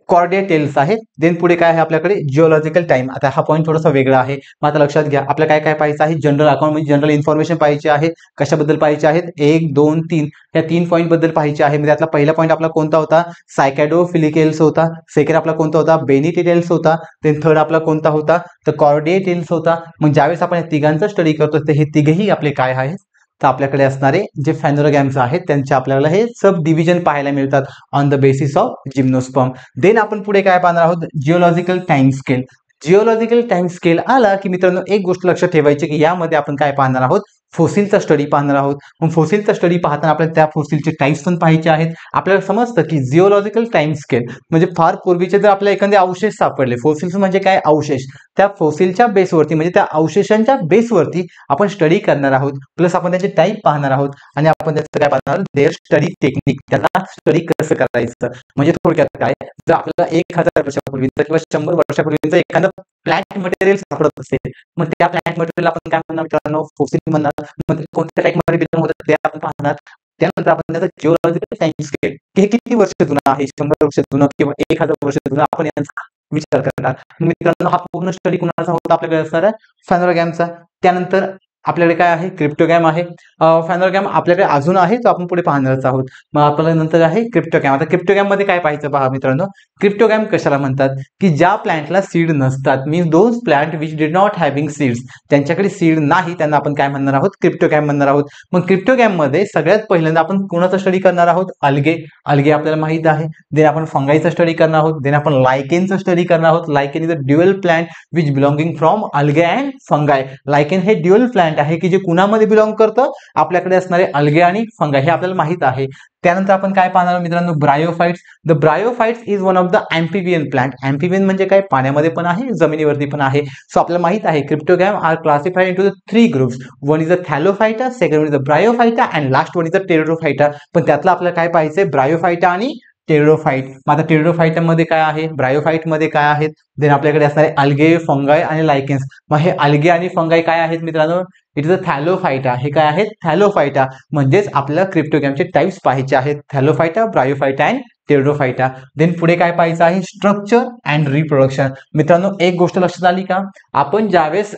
कॉर्डिएटेल्स आहे. देन पुढे काय आहे आपल्याकडे, जिओलॉजिकल टाइम. आता हा पॉईंट थोडासा वेगळा आहे, मग आता लक्षात घ्या. आपल्याला काय काय पाहिजे आहे, जनरल अकाउंट म्हणजे जनरल इन्फॉर्मेशन पाहिजे आहे. कशाबद्दल पाहिजे आहेत, 1 2 3 या 3 पॉईंट बद्दल पाहिजे आहे. म्हणजे त्यातला पहिला पॉईंट आपला कोणता होता, सायकॅडोफिलिकेल्स होता. सेकंड आपला कोणता होता, बेनिटिटेल्स होता. देन थर्ड आपला कोणता होता, तर कॉर्डिएटेल्स होता. मग ज्यावेळेस आपण तिघांचा स्टडी करतो तर हे तिघेही आपले काय आहेत, तर आपल्याकडे असणारे जे फायनोरोगॅम्स आहेत त्यांचे आपल्याला हे सब डिव्हिजन पाहायला मिळतात on the basis of gymnosperm. Then आपण पुढे काय पाहणार आहोत, geological time scale. Geological time scale आला की मित्रांनो एक गोष्ट लक्षात ठेवायची की यामध्ये आपण काय पाहणार आहोत, फोसिलचा स्टडी पाहणार आहोत. मग फोसिलचा स्टडी पाहताना आपल्याला त्या फोसिलचे टाइप्स पण पाहायचे आहेत. आपल्याला समजतं की जिओलॉजिकल टाइम स्केल म्हणजे फार पूर्वीचे जर आपल्याला एखादे अवशेष सापडले, फोसिल्स म्हणजे काय, अवशेष, त्या फोसिलच्या बेसवरती म्हणजे त्या अवशेषांच्या बेसवरती आपण स्टडी करणार आहोत. प्लस आपण त्याचे टाईप पाहणार आहोत आणि आपण त्याचं काय पाहणार, देअर स्टडी टेक्निक, त्याला स्टडी कसं करायचं. म्हणजे थोडक्यात काय, जर आपल्याला 1000 वर्षापूर्वीचं किंवा 100 वर्षापूर्वीचं एखादं प्लांट मटेरियल सापडत असेल, मग त्या प्लांट मटेरियल आपण काय म्हणणार मित्रांनो, फोसिल म्हणणार. मग कोणत्या टाईपमध्ये बिलॉंग होतं ते आपण पाहणार. त्यानंतर आपण त्याचा जिओलॉजिकल टाइम स्केल, हे किती वर्ष जुनं आहे, 100 वर्ष जुनं किंवा 1000 वर्ष जुनं, आपण यांचा विचार करणार. मित्रांनो हा पूर्ण स्टडी कुणाचा होता, आपल्याकडे असणार आहे फायनोरोगॅमचा. त्यानंतर आपल्याकडे काय आहे, क्रिप्टोगॅम आहे. फायनोरोगॅम आपल्याकडे अजून आहे, तो आपण पुढे पाहणारच आहोत. मग आपल्याला नंतर आहे क्रिप्टोगॅम. आता क्रिप्टोगॅम मध्ये काय पाहायचं पहा मित्रांनो, क्रिप्टोगॅम कशाला म्हणतात, की ज्या प्लांटला सीड नसतात, means those plant which did not having seeds, त्यांच्याकडे सीड नाही, त्यांना आपण काय म्हणणार आहोत, क्रिप्टोगॅम म्हणणार आहोत. मग क्रिप्टोगॅम मध्ये सगळ्यात पहिल्यांदा आपण कोणाचा स्टडी करणार आहोत, अल्गे. अल्गे आपल्याला माहित आहे. देन आपण फंगाईचा स्टडी करणार आहोत. देन आपण लायकेनचा स्टडी करणार आहोत. Lichen is a dual plant which belonging from algae and fungi. Lichen हे ड्युअल प्लांट आहे की जे कुणामध्ये बिलॉंग करतं, आपल्याकडे असणारे अल्गे आणि फंगाय, हे आपल्याला माहित आहे. त्यानंतर आपण काय पाहणार मित्रांनो, bryophytes. The bryophytes is one of the amphibian plant. Amphibian म्हणजे काय, पाण्यामध्ये पण आहे, जमिनीवरती पण आहे. सो आपल्याला माहित आहे cryptogam are classified into the 3 groups. One is a thallophyta, second is a bryophyta and last one is a pteridophyta. पण त्यातला आपल्याला काय पाहिजे, ब्रायोफाइटा आणि टेरोफाइट. मग आता टेरोफाइटा मध्ये काय आहे, ब्रायोफाइट मध्ये काय आहेत, देन आपल्याकडे असणारे अल्गे, फंगाय आणि लायकेन्स. मग हे अल्गे आणि फंगाय काय आहेत मित्रांनो, इट इज अ थॅलोफाइटा. हे काय आहेत, थॅलोफाइटा. म्हणजेच आपल्याला क्रिप्टोगॅमचे टाइप्स पाहायचे आहेत, थॅलोफाइटा, ब्रायोफाइटा अँड टेरोफाइटा. देन पुढे काय पाहायचं आहे, स्ट्रक्चर अँड रिप्रोडक्शन. मित्रांनो एक गोष्ट लक्षात आली का, आपण ज्यावेळेस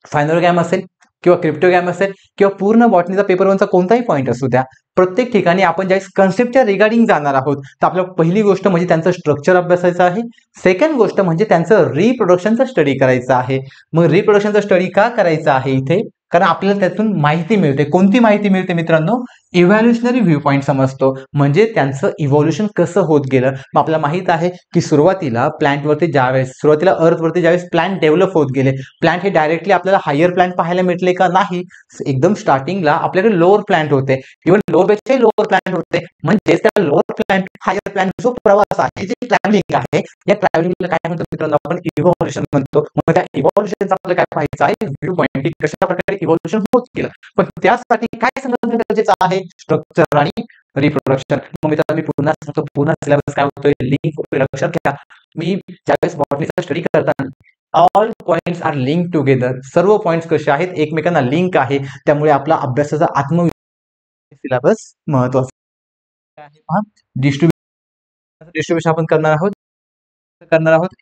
फायनोरोगॅम असेल किंवा क्रिप्टोगॅम असेल किंवा पूर्ण बॉटनीचा पेपर 1चा कोणताही पॉईंट असू द्या, प्रत्येक ठिकाणी आपण ज्यावेळेस कन्सेप्टच्या रिगार्डिंग जाणार आहोत, तर आपल्याला पहिली गोष्ट म्हणजे त्यांचं स्ट्रक्चर अभ्यासायचं आहे. सेकंड गोष्ट म्हणजे त्यांचं रिप्रोडक्शनचा स्टडी करायचं आहे. मग रिप्रोडक्शनचा स्टडी का करायचा आहे इथे, कारण आपल्याला त्यातून माहिती मिळते. कोणती माहिती मिळते मित्रांनो, इव्हॅल्युशनरी व्ह्यू पॉईंट समजतो, म्हणजे त्यांचं इव्हॉल्युशन कसं होत गेलं. मग आपल्याला माहित आहे की सुरुवातीला प्लांटवरती ज्यावेळेस, सुरुवातीला अर्थवरती ज्यावेळेस प्लांट डेव्हलप होत गेले, प्लांट हे डायरेक्टली आपल्याला हायर प्लांट पाहायला मिळले का, नाही. एकदम स्टार्टिंगला आपल्याकडे लोअर प्लांट होते, इव्हन लोअर लोअर प्लांट होते. म्हणजे त्या लोअर प्लांट हायर प्लांट जो प्रवास आहे, जे ट्रॅव्हलिंग आहे, या ट्रॅव्हलिंगला काय म्हणतो मित्रांनो, आपण इव्हॉल्युशन म्हणतो. मग त्या इव्हॉल्युशनचा आपल्याला काय पाहायचं आहे, व्ह्यू पॉईंट, कशा प्रकारे इव्हॉल्युशन होत गेलं. पण त्यासाठी काय समजणं गरजेचं आहे, स्ट्रक्चर आणि रिप्रोडक्शन. मग मित्रांनो मी पुन्हा सांगतो, पुन्हा सिलेबस काय होतोय, लिंक लक्षात घ्या. मी ज्यावेळेस बॉटनीचा स्टडी करताना all points are link together, सर्व पॉइंट्स कसे आहेत, एकमेकांना लिंक आहे. त्यामुळे आपला अभ्यासाचा आत्मविश्वास, सिलेबस महत्वाचा आहे. डिस्ट्रीब्युशन आपण करणार आहोत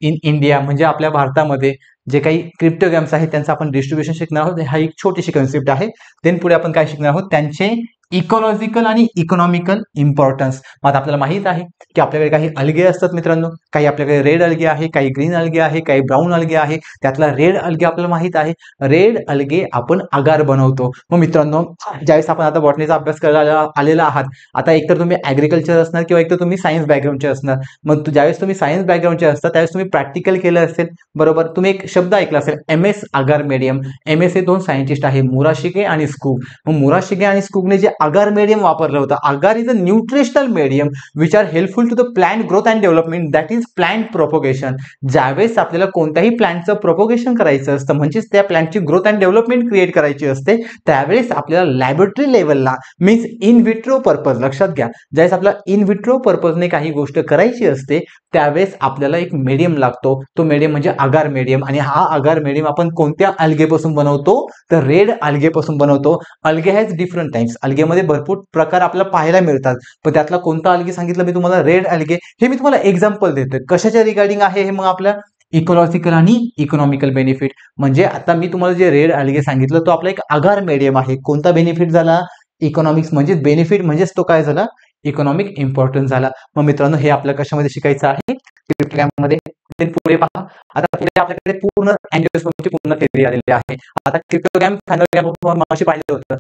इन इंडिया, म्हणजे आपल्या भारतामध्ये जे काही क्रिप्टोगॅम्स आहेत त्यांचं आपण डिस्ट्रीब्युशन शिकणार आहोत. हा एक छोटीशी कन्सेप्ट आहे. देन पुढे आपण काय शिकणार आहोत, त्यांचे इकॉलॉजिकल आणि इकॉनॉमिकल इम्पॉर्टन्स. आता आपल्याला माहित आहे की आपल्याकडे काही अलगे असतात मित्रांनो, काही आपल्याकडे रेड अलगे आहे, काही ग्रीन अलगे आहे, काही ब्राऊन अलगे आहे. त्यातला रेड अलगे आपल्याला माहित आहे, रेड अलगे आपण अगार बनवतो. मग मित्रांनो, ज्यावेळेस आपण आता बॉटनीचा अभ्यास करायला आलेला आहात, आता एकतर तुम्ही ऍग्रिकल्चर असणार किंवा एकतर तुम्ही सायन्स बॅकग्राऊंडचे असणार. मग ज्यावेळेस तुम्ही सायन्स बॅकग्राऊंडचे असतात त्यावेळेस तुम्ही प्रॅक्टिकल केलं असेल, बरोबर. तुम्ही एक शब्द ऐकला असेल, MS अगार मीडियम. MS हे दोन सायंटिस्ट आहे, मुराशिगे आणि स्कूग. मग मुराशिगे आणि स्कूगने जे अगार मीडियम वापरलं होतं, agar is a nutritional medium which are helpful to the plant growth and development, that is plant propagation. ज्यावेळेस आपल्याला कोणत्याही प्लांटचं प्रोपोगेशन करायचं असतं, म्हणजेच त्या प्लांटची ग्रोथ अँड डेव्हलपमेंट क्रिएट करायची असते, त्यावेळेस आपल्याला लॅबोरेटरी लेवलला मीन्स इन विट्रो पर्पज, लक्षात घ्या, ज्यावेळेस आपल्याला इन विट्रो पर्पजने काही गोष्ट करायची असते त्यावेळेस आपल्याला एक मीडियम लागतो. तो मीडियम म्हणजे अगार मीडियम. आणि हा अगार मीडियम आपण कोणत्या अल्गेपासून बनवतो, तर रेड अल्गेपासून बनवतो. Algae has different types. अल्गेमध्ये भरपूर प्रकार आपल्याला पाहायला मिळतात, पण त्यातला कोणता अल्गे सांगितलं मी तुम्हाला, रेड अल्गे. हे मी तुम्हाला एक्झाम्पल देतोय कशाच्या रिगार्डिंग आहे हे. मग आपल्या इकॉलॉजिकल आणि इकॉनॉमिकल बेनिफिट म्हणजे आता मी तुम्हाला जे रेड अल्गे सांगितलं तो आपला एक अगार मीडियम आहे. कोणता बेनिफिट झाला, इकॉनॉमिक्स म्हणजे बेनिफिट म्हणजेच तो काय झाला, इकॉनॉमिक इम्पॉर्टन्स झाला. मग मित्रांनो, हे आपल्याला कशामध्ये शिकायचं आहे, क्रिप्टोग्राममध्ये. पुढे पहा, आता पुढे आपल्याकडे पूर्ण अँजिओस्पर्मची पूर्ण थेअरी आलेली आहे. आता क्रिप्टोग्राम फायनोग्राम मागाशी पाहिलं होतं,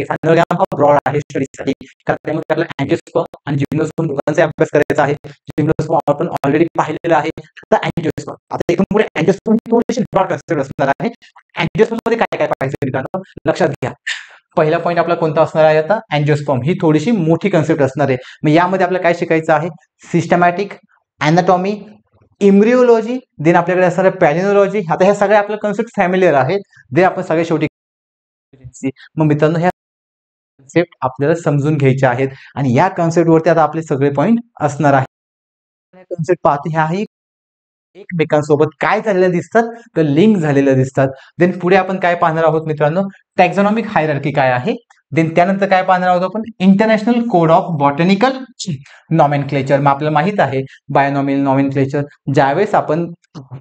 फायनोग्राम हा ब्रॉड आहे स्टडीसाठी, कारण त्यामध्ये आपल्याला अँजिओस्पर्म आणि जिम्नोस्पर्म दोघांचा अभ्यास करायचा आहे. जिम्नोस्पर्म आपण ऑलरेडी पाहिलेला आहे. आता अँजिओस्पर्म, आता इथून पुढे अँजिओस्पर्म थोडीशी ब्रॉड कन्सेप्ट असणार आहे. अँजिओस्पर्म मध्ये काय काय पाहायचं मित्रांनो, लक्षात घ्या. पहिला पॉईंट आपला कोणता असणार आहे, आता अँजिओस्पर्म ही थोडीशी मोठी कन्सेप्ट असणार आहे. मग यामध्ये आपल्याला काय शिकायचं आहे, सिस्टमॅटिक, अॅनाटॉमी, इम्ब्रिओलॉजी, देन आपल्याकडे असणार आहे पॅलिनोलॉजी. आता ह्या सगळ्या आपल्या कन्सेप्ट फॅमिलियर आहेत, जे आपण सगळे शेवटी. मग मित्रांनो, ह्या कन्सेप्ट आपल्याला समजून घ्यायचे आहेत आणि या कन्सेप्टवरती आता आपले सगळे पॉईंट असणार आहे. कन्सेप्ट पाहते ह्याही एकमेकांसोबत काय झालेलं दिसतात, तर लिंक झालेलं दिसतात. देन पुढे आपण काय पाहणार आहोत मित्रांनो, टॅक्झॉनॉमिक हायरार्की काय आहे. देन त्यानंतर काय पाहणार आहोत आपण, international code of botanical nomenclature. मग आपल्याला माहित आहे बायोनॉमिकल नॉमेनक्लेचर, ज्यावेळेस आपण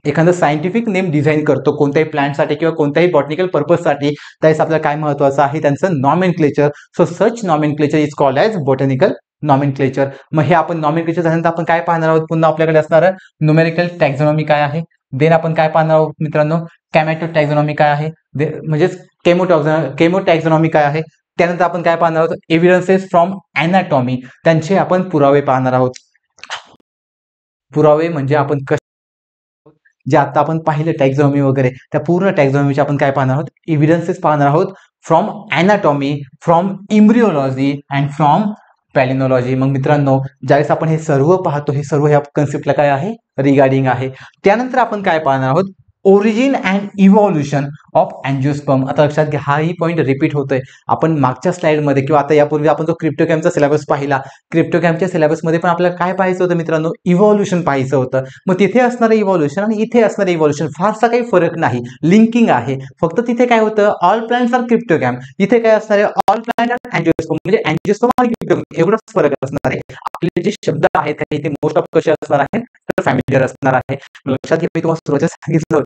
एखादं सायंटिफिक नेम डिझाईन करतो कोणत्याही प्लांटसाठी किंवा कोणत्याही बॉटनिकल पर्पजसाठी, त्यावेळेस आपल्याला काय महत्वाचं आहे, त्यांचं nomenclature. So such nomenclature is called as botanical nomenclature. मग हे आपण नॉमेनक्लेचर झाल्यानंतर आपण काय पाहणार आहोत, पुन्हा आपल्याकडे असणार न्यूमेरिकल टॅक्झॉनॉमी काय आहे. देन आपण काय पाहणार आहोत मित्रांनो, कॅमेटो टॅक्झॉनॉमी काय आहे, म्हणजेच केमो टॅक्झॉनॉमी काय आहे. त्यानंतर आपण काय पाहणार आहोत, एव्हिडन्सेस फ्रॉम अॅनाटॉमी, त्यांचे आपण पुरावे पाहणार आहोत. पुरावे म्हणजे आपण जे आता आपण पाहिलं टॅक्झॉनॉमी वगैरे, त्या पूर्ण टॅक्झॉनॉमीचे आपण काय पाहणार आहोत, एव्हिडन्सेस पाहणार आहोत from anatomy, from embryology and from palynology. मग मित्रांनो, ज्यावेळेस आपण हे सर्व पाहतो, हे सर्व ह्या कन्सेप्टला काय आहे, रिगार्डिंग आहे. त्यानंतर आपण काय पाहणार आहोत, origin and evolution of angiosperm. आता लक्षात घ्या, हाही पॉईंट रिपीट होतोय. आपण मागच्या स्लाइडमध्ये किंवा आता यापूर्वी आपण जो क्रिप्टोकॅमचा सिलेबस पाहिला, क्रिप्टोकॅमच्या सिलेबसमध्ये पण आपल्याला काय पाहायचं होतं मित्रांनो, इव्हॉल्युशन पाहायचं होतं. मग तिथे असणारं इव्हॉल्युशन आणि इथे असणारं इव्हॉल्युशन फारसा काही फरक नाही, लिंकिंग आहे. फक्त तिथे काय होतं, ऑल प्लांट्स आर क्रिप्टोकॅम, इथे काय असणार आहे, ऑल प्लांट आर अँजिओस्पर्म, म्हणजे अँजिओस्पर्म आणि क्रिप्टोकॅम एवढाच फरक असणार आहे. आपले जे शब्द आहेत ते मोस्ट ऑफ कसे असणार आहेत, तर फॅमिलियर असणार आहे. लक्षात घ्या, मी तुम्हाला सुरुवातीला सांगितलं,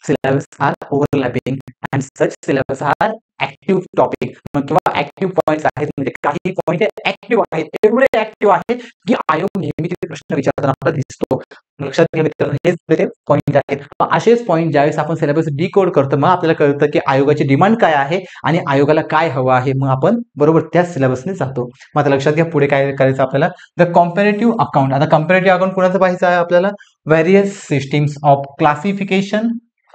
syllabus are overlapping and such syllabus are active topic किंवा ऍक्टिव्ह पॉइंट्स आहेत, म्हणजे काही पॉइंट ऍक्टिव्ह आहेत, एवढे ऍक्टिव्ह आहेत की आयोग नेहमी ते प्रश्न विचारताना आपल्याला दिसतो. लक्षात घ्या मित्रांनो, हेच पॉइंट आहेत. असेच पॉइंट ज्यावेळेस आपण सिलेबस डिकोड करतो, मग आपल्याला कळतं की आयोगाची डिमांड काय आहे आणि आयोगाला काय हवं आहे, मग आपण बरोबर त्याच सिलेबसने जातो. मग आता लक्षात घ्या, पुढे काय करायचं आपल्याला, द कॉम्पॅरेटिव्ह अकाउंट. आता कॉम्पॅरेटिव्ह अकाउंट कोणाचं पाहायचं आहे आपल्याला, various systems of classification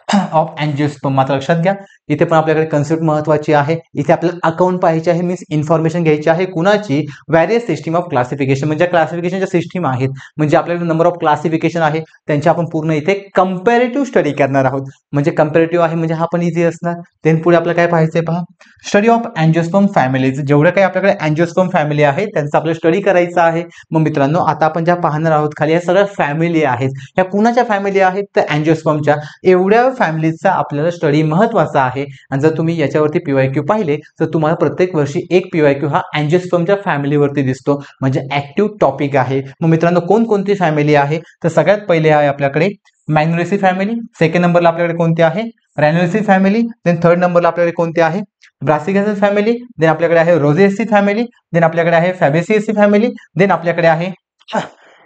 of angiosperm. मात्र लक्षात घ्या, इथे पण आपल्याकडे कन्सेप्ट महत्वाची आहे. इथे आपल्याला अकाउंट पाहायचे आहे, मीन्स इन्फॉर्मेशन घ्यायची आहे कुणाची, व्हेरियस सिस्टीम ऑफ क्लासिफिकेशन, म्हणजे क्लासिफिकेशनच्या सिस्टीम आहेत, म्हणजे आपल्याकडे नंबर ऑफ क्लासिफिकेशन आहे, त्यांची आपण पूर्ण इथे कंपॅरेटिव्ह स्टडी करणार आहोत. म्हणजे कंपॅरेटिव्ह आहे म्हणजे हा पण इझी असणार. देन पुढे आपल्याला काय पाहायचंय पहा, स्टडी ऑफ अँजिओस्पर्म फॅमिलीज. जेवढे काही आपल्याकडे अँजिओस्पर्म फॅमिली आहे त्यांचा आपल्याला स्टडी करायचं आहे. मग मित्रांनो, आता आपण ज्या पाहणार आहोत खाली, या सगळ्या फॅमिली आहेत. ह्या कुणाच्या फॅमिली आहेत, तर अँजिओस्पर्मच्या. एवढ्या फॅमिलीचा आपल्याला स्टडी महत्वाचा आहे. आणि जर तुम्ही याच्यावरती PYQ पाहिले तर तुम्हाला प्रत्येक वर्षी एक PYQ हा अँजिओस्पर्मच्या फॅमिलीवरती दिसतो, म्हणजे ऍक्टिव्ह टॉपिक आहे. मग मित्रांनो, कोणकोणती फॅमिली आहे, तर सगळ्यात पहिले आहे आपल्याकडे मॅग्नोरेसी फॅमिली. सेकंड नंबरला आपल्याकडे कोणती आहे, रॅनोरेसी फॅमिली. देन थर्ड नंबरला आपल्याकडे कोणती आहे, ब्रासिकेसी फॅमिली, देन आपल्याकडे आहे रोझेसी फॅमिली, देन आपल्याकडे आहे फॅबेसिएसी फॅमिली, देन आपल्याकडे आहे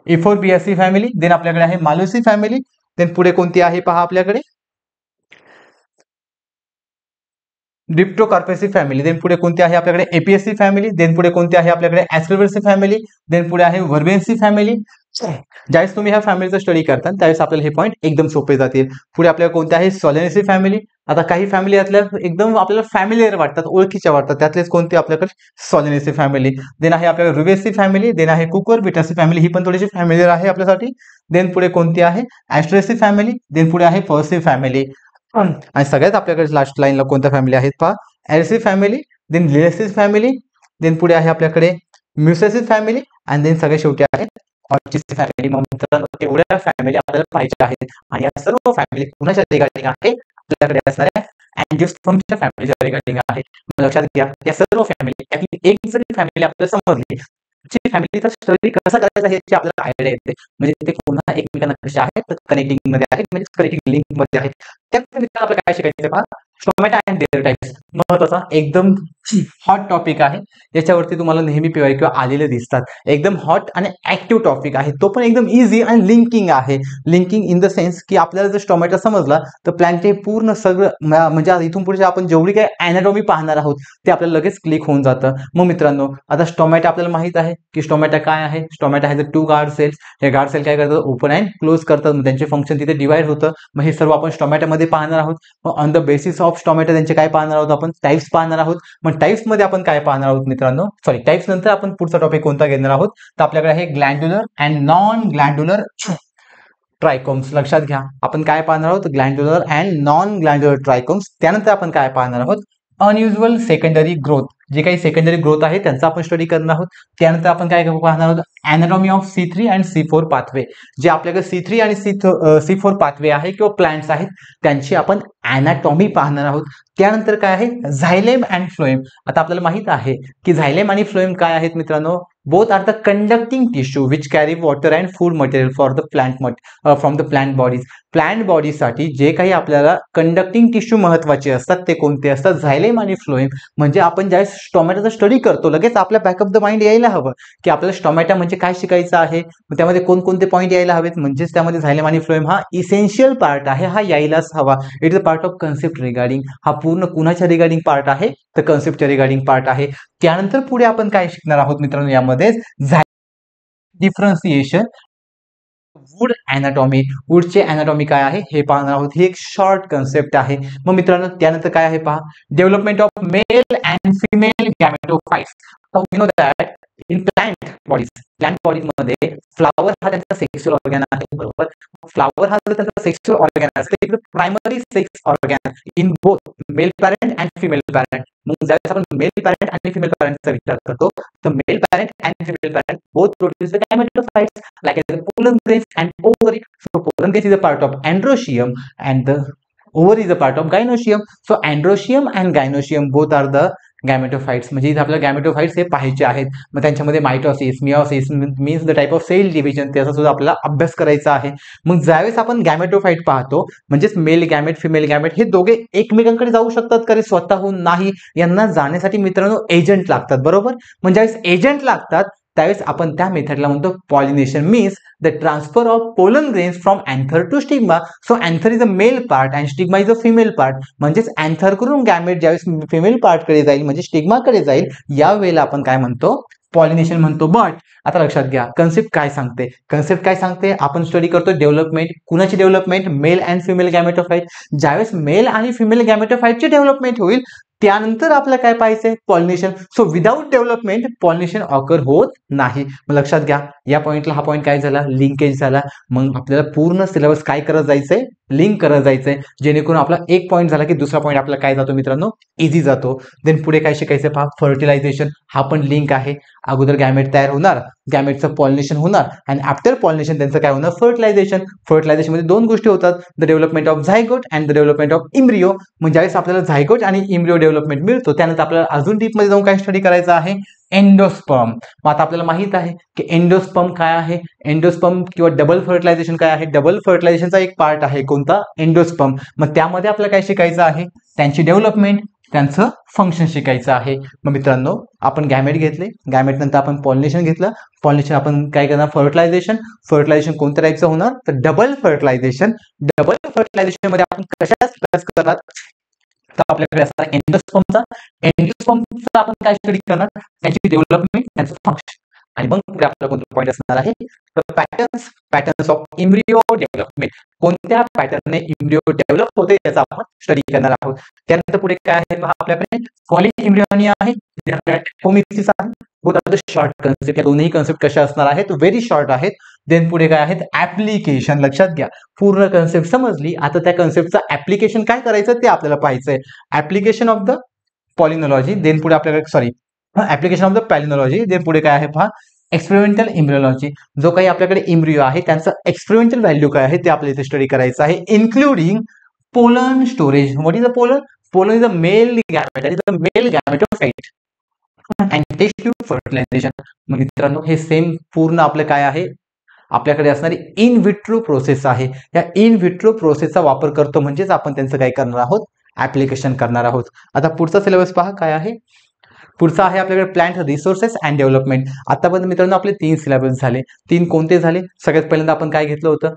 इफोर्बियासी फॅमिली, देन आपल्याकडे आहे मालुसी फॅमिली, देन पुढे कोणती आहे पहा आपल्याकडे डिप्टोकार्पेसी फॅमिली, देन पुढे कोणती आहे आपल्याकडे एपीएससी फॅमिली, देन पुढे कोणती आहे आपल्याकडे ॲस्ट्रोव्हर्सी फॅमिली, देन पुढे आहे वर्बेन्सी फॅमिली. ज्यावेळेस तुम्ही ह्या फॅमिलीचा स्टडी करता त्यावेळेस आपल्याला हे पॉईंट एकदम सोपे जातील. पुढे आपल्याला कोणते आहे सोलेनेसी फॅमिली. आता काही फॅमिली यातल्या एकदम आपल्याला फॅमिलियर वाटतात, ओळखीच्या वाटतात, त्यातलेच कोणते आपल्याकडे सोलेनेसी फॅमिली. देन आहे आपल्याकडे रुबेसी फॅमिली, देन आहे कुकुरबिटेसी फॅमिली, ही पण थोडीशी फॅमिलियर आहे आपल्यासाठी. देन पुढे कोणती आहे ॲस्ट्रेसी फॅमिली, देन पुढे आहे पर्सी फॅमिली. आणि सगळ्यात आपल्याकडे लास्ट लाईनला कोणत्या फॅमिली आहेत पहा एल्सी family, then Linaceae family, then पुढे आहे आपल्याकडे म्युसेसिस फॅमिली, आणि देन सगळे शेवटी आहेत ऑर्चिसी फॅमिली. मग तेवढ्या फॅमिली आपल्याला पाहिजे आहेत. आणि या सर्व फॅमिली कुणाच्या रिगार्डिंग आहे आपल्याकडे असणाऱ्या अँजिओस्पर्मच्या फॅमिलीच्या रिगार्डिंग आहे. लक्षात घ्या या सर्व फॅमिली एक जरी फॅमिली आपल्याला समजली फॅमिलीचा स्टडी कसा करायचा हे आपल्याला आयडिया येते. म्हणजे ते पुन्हा एकमेकांना कसे आहेत कनेक्टिंग मध्ये आहेत, म्हणजे कनेक्टिंग लिंक मध्ये आहेत. त्यानंतर आपल्याला काय शिकायचं पहा स्टोमॅटा अँड देअर टाइप्स. महत्वाचा एकदम हॉट टॉपिक आहे. याच्यावरती तुम्हाला नेहमी PYQ आलेले दिसतात. एकदम हॉट आणि ऍक्टिव्ह टॉपिक आहे. तो पण एकदम इझी आणि लिंकिंग आहे. लिंकिंग इन द सेन्स की आपल्याला जर स्टोमॅटा समजला तर प्लॅनचे पूर्ण सगळं म्हणजे इथून पुढे आपण जेवढी काही अॅनाटॉमी पाहणार आहोत ते आपल्याला लगेच क्लिक होऊन जातं. मग मित्रांनो आता स्टोमॅटा आपल्याला माहित आहे की स्टोमॅटा काय आहे. Stomata has 2 guard cells. हे गार्ड सेल काय करतात ओपन अँड क्लोज करतात. मग त्यांचे फंक्शन तिथे डिवाइड होतं. मग हे सर्व आपण स्टोमॅटामध्ये पाहणार आहोत. मग on the basis of stomata त्यांचे काय पाहणार आहोत आपण टाइप्स पाहणार आहोत. मग टाइप्स मध्ये आपण काय पाहणार आहोत मित्रांनो सॉरी टाइप्स नंतर आपण पुढचा टॉपिक कोणता घेणार आहोत तर आपल्याकडे आहे ग्लँड्युलर अँड नॉन ग्लँड्युलर ट्रायकोम्स. लक्षात घ्या आपण काय पाहणार आहोत ग्लँड्युलर अँड नॉन ग्लँड्युलर ट्रायकोम्स. त्यानंतर आपण काय पाहणार आहोत अनयुज्युअल सेकंडरी ग्रोथ. जे काही सेकंडरी ग्रोथ आहे त्यांचा आपण स्टडी करणार आहोत. त्यानंतर आपण काय पाहणार आहोत anatomy of C3 and C4 pathway. जे आपल्याकडे C3 आणि C4 पाथवे आहे किंवा प्लांट्स आहेत त्यांची आपण अॅनाटॉमी पाहणार आहोत. त्यानंतर काय आहे झायलेम अँड फ्लोएम. आता आपल्याला माहित आहे की झायलेम आणि फ्लोएम काय आहेत मित्रांनो both are the conducting tissue which carry water and food material for the plant from the plant bodies. Plant बॉडीसाठी जे काही आपल्याला कंडक्टिंग टिश्यू महत्वाचे असतात ते कोणते असतात झायलेम आणि फ्लोएम. म्हणजे आपण ज्यावेळेस स्टोमॅटाचा स्टडी करतो लगेच आपल्या बॅकअप द माइंड यायला हवं की आपल्याला स्टोमॅटा म्हणजे काय शिकायचं आहे. त्यामध्ये कोणकोणते पॉईंट यायला हवेत. म्हणजेच त्यामध्ये झायलेम आणि फ्लोएम हा इसेन्शियल पार्ट आहे. हा यायलाच हवा. It is a part of concept regarding. हा पूर्ण कुणाच्या रिगार्डिंग पार्ट आहे तर कन्सेप्टच्या रिगार्डिंग पार्ट आहे. त्यानंतर पुढे आपण काय शिकणार आहोत मित्रांनो यामध्ये डिफरन्सिएशन वूड अॅनाटॉमी. वूडचे अॅनाटॉमी काय आहे हे पाहणार आहोत. ही एक शॉर्ट कन्सेप्ट आहे. मग मित्रांनो त्यानंतर काय आहे पहा development of male and female gametophytes. You know that in plant bodies मध्ये फ्लावर हा त्यांचा सेक्सुअल ऑर्गॅन आहे बरोबर. फ्लावर हा त्यांचा सेक्सुअल ऑर्गॅन असते primary sex organ in both male parent and female parent. मग ज्यावेळेस आपण मेल पॅरेंट आणि फिमेल पॅरेंटचा विचार करतो तर male parent and female parent both produce the gametophytes like the pollen grains and ovary. So pollen grains is a part of androecium and the ovary is a part of gynoecium. So androecium and gynoecium both are the gametophytes. म्हणजे इथे आपल्याला गॅमेटोफाइट्स हे पाहायचे आहेत. मग त्यांच्यामध्ये mitosis meiosis means the type of cell division त्याचा सुद्धा आपल्याला अभ्यास करायचा आहे. मग ज्यावेळेस आपण गॅमेटोफाइट पाहतो म्हणजेच मेल गॅमेट फिमेल गॅमेट हे दोघे एकमेकांकडे जाऊ शकतात का स्वतःहून नाही. यांना जाण्यासाठी मित्रांनो एजंट लागतात बरोबर. म्हणजे ज्यावेळेस एजंट लागतात त्यावेळेस आपण त्या मेथडला म्हणतो pollination means the transfer of pollen grains from anther to stigma. So anther is a male part and stigma is a female part. म्हणजेच अँथर करून गॅमेट ज्यावेळेस फिमेल पार्टकडे जाईल म्हणजे स्टिग्माकडे जाईल यावेळेला आपण काय म्हणतो पॉलिनेशन म्हणतो. बट आता लक्षात घ्या कन्सेप्ट काय सांगते आपण स्टडी करतो डेव्हलपमेंट. कुणाची डेव्हलपमेंट मेल अँड फिमेल गॅमेटोफाइट. ज्यावेळेस मेल आणि फिमेल गॅमेटोफाइटची डेव्हलपमेंट होईल त्यानंतर आपल्याला काय पाहिजे pollination. So without development pollination occur होत नाही. मग लक्षात घ्या या पॉइंटला हा पॉईंट काय झाला लिंकेज झाला. मग आपल्याला पूर्ण सिलेबस काय करत जायचंय लिंक करत जायचंय जेणेकरून आपला एक पॉईंट झाला की दुसरा पॉईंट आपला काय जातो मित्रांनो इझी जातो. देन पुढे काय शिकायचं पहा फर्टिलायझेशन. हा पण लिंक आहे. अगोदर गॅमेट तयार होणार गॅमेटचं पॉलिनेशन होणार आणि आफ्टर पॉलिनेशन त्यांचं काय होणार फर्टिलायझेशन. फर्टिलायझेशन मध्ये दोन गोष्टी होतात the development of zygote and the development of embryo. म्हणजे ज्यावेळेस आपल्याला झायगोट आणि इम्ब्रिओ डेव्हलपमेंट मिळतो त्यानंतर आपल्याला अजून डीप मध्ये जाऊन काय स्टडी करायचं आहे एंडोस्पर्म. मग आता आपल्याला माहित आहे की एंडोस्पर्म काय आहे. एंडोस्पर्म किंवा डबल फर्टिलायझेशन काय आहे. डबल फर्टिलायझेशनचा एक पार्ट आहे कोणता एंडोस्पर्म. मग त्यामध्ये आपल्याला काय शिकायचं आहे त्यांची डेव्हलपमेंट त्यांचं फंक्शन शिकायचं आहे. मग मित्रांनो, आपण गॅमेट घेतले, गॅमेट नंतर आपण पॉलिनेशन घेतलं, पॉलिनेशन आपण काय करणार, फर्टिलायझेशन. फर्टिलायझेशन कोणत्या टाईपचं होणार, तर डबल फर्टिलायझेशन. डबल फर्टिलायझेशन मध्ये आपण कशा करणार, तर आपल्याकडे असणार एंडोस्पर्मचा. एंडोस्पर्मचा आपण काय स्टडी करणार, त्यांची डेव्हलपमेंट, त्यांचं फंक्शन. आणि मग पुढे आपला कोणता पॉईंट असणार आहे, तर पॅटर्न्स ऑफ इम्ब्रियो डेव्हलपमेंट. कोणत्या पॅटर्नने इम्ब्रियो डेव्हलप होते याचा आपण स्टडी करणार आहोत. त्यानंतर पुढे काय आहे पहा, आपल्याकडे पॉलीइम्ब्रियोनिया आहे, ऍपोमिसिस आहे. शॉर्ट कन्सेप्ट, या दोन्ही कन्सेप्ट कशा असणार आहेत, व्हेरी शॉर्ट आहेत. देन पुढे काय आहेत, ऍप्लिकेशन. लक्षात घ्या, पूर्ण कन्सेप्ट समजली, आता त्या कन्सेप्टचं ऍप्लिकेशन काय करायचं ते आपल्याला पाहायचंय. Application of the palynology. Then पुढे आपल्याकडे sorry application of the palynology. Then पुढे काय आहे पहा, एक्सपेरिमेंटल इम्ब्रियोलॉजी. जो काही आपल्याकडे इम्ब्रियो आहे त्यांचं एक्सपेरिमेंटल व्हॅल्यू काय आहे ते आपल्याला इथे स्टडी करायचं आहे, including pollen storage. What is the pollen, pollen is a male gamete, is a male gametophyte and test tube fertilization. मग मित्रांनो, हे सेम पूर्ण आपलं काय आहे, आपल्याकडे असणारी इन विट्रो प्रोसेस आहे. या इन विट्रो प्रोसेसचा वापर करतो म्हणजेच आपण त्यांचं काय करणार आहोत, ऍप्लिकेशन करणार आहोत. आता पुढचा सिलेबस पहा काय आहे. पुढचा आहे आपल्याकडे प्लांट रिसोर्सेस अँड डेव्हलपमेंट. आतापर्यंत मित्रांनो आपले 3 सिलेबस झाले. 3 कोणते झाले, सगळ्यात पहिल्यांदा आपण काय घेतलं होतं,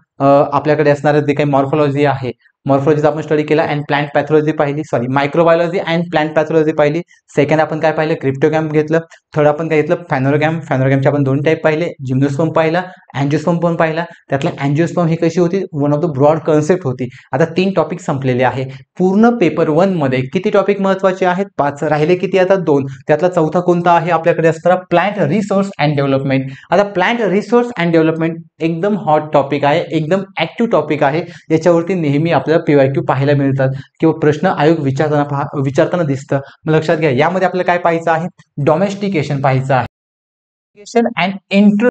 आपल्याकडे असणारं जे काही मॉर्फोलॉजी आहे, मॉर्फोलॉजीचा आपण स्टडी केला अँड प्लांट पॅथॉलॉजी पाहिली, sorry microbiology and plant pathology पाहिली. सेकंड आपण काय पाहिलं, क्रिप्टोगॅम घेतलं. थर्ड आपण काय घेतलं, फॅनोग्राम. फॅनोग्रामचे आपण 2 टाईप पाहिले, जिम्नोस्पर्म पाहिला, अँजिओस्पर्म पण पाहिला. त्यातला अँजिओस्पर्म ही कशी होती, one of the broad concept होती. आता 3 टॉपिक संपलेले आहे. पूर्ण पेपर 1 मध्ये किती टॉपिक महत्वाचे आहेत, 5 राहिले, किती आता 2. त्यातला चौथा कोणता आहे, आपल्याकडे असणारा प्लांट रिसोर्स अँड डेव्हलपमेंट. आता प्लांट रिसोर्स अँड डेव्हलपमेंट एकदम हॉट टॉपिक आहे, एकदम ऍक्टिव्ह टॉपिक आहे. याच्यावरती नेहमी आपल्याला PYQ पाहायला मिळतात किंवा प्रश्न आयोग विचारताना दिसतं. मग लक्षात घ्या, यामध्ये आपल्याला काय पाहायचं आहे, डॉमेस्टिकेशन पाहायचं आहे अँड इंट्रो.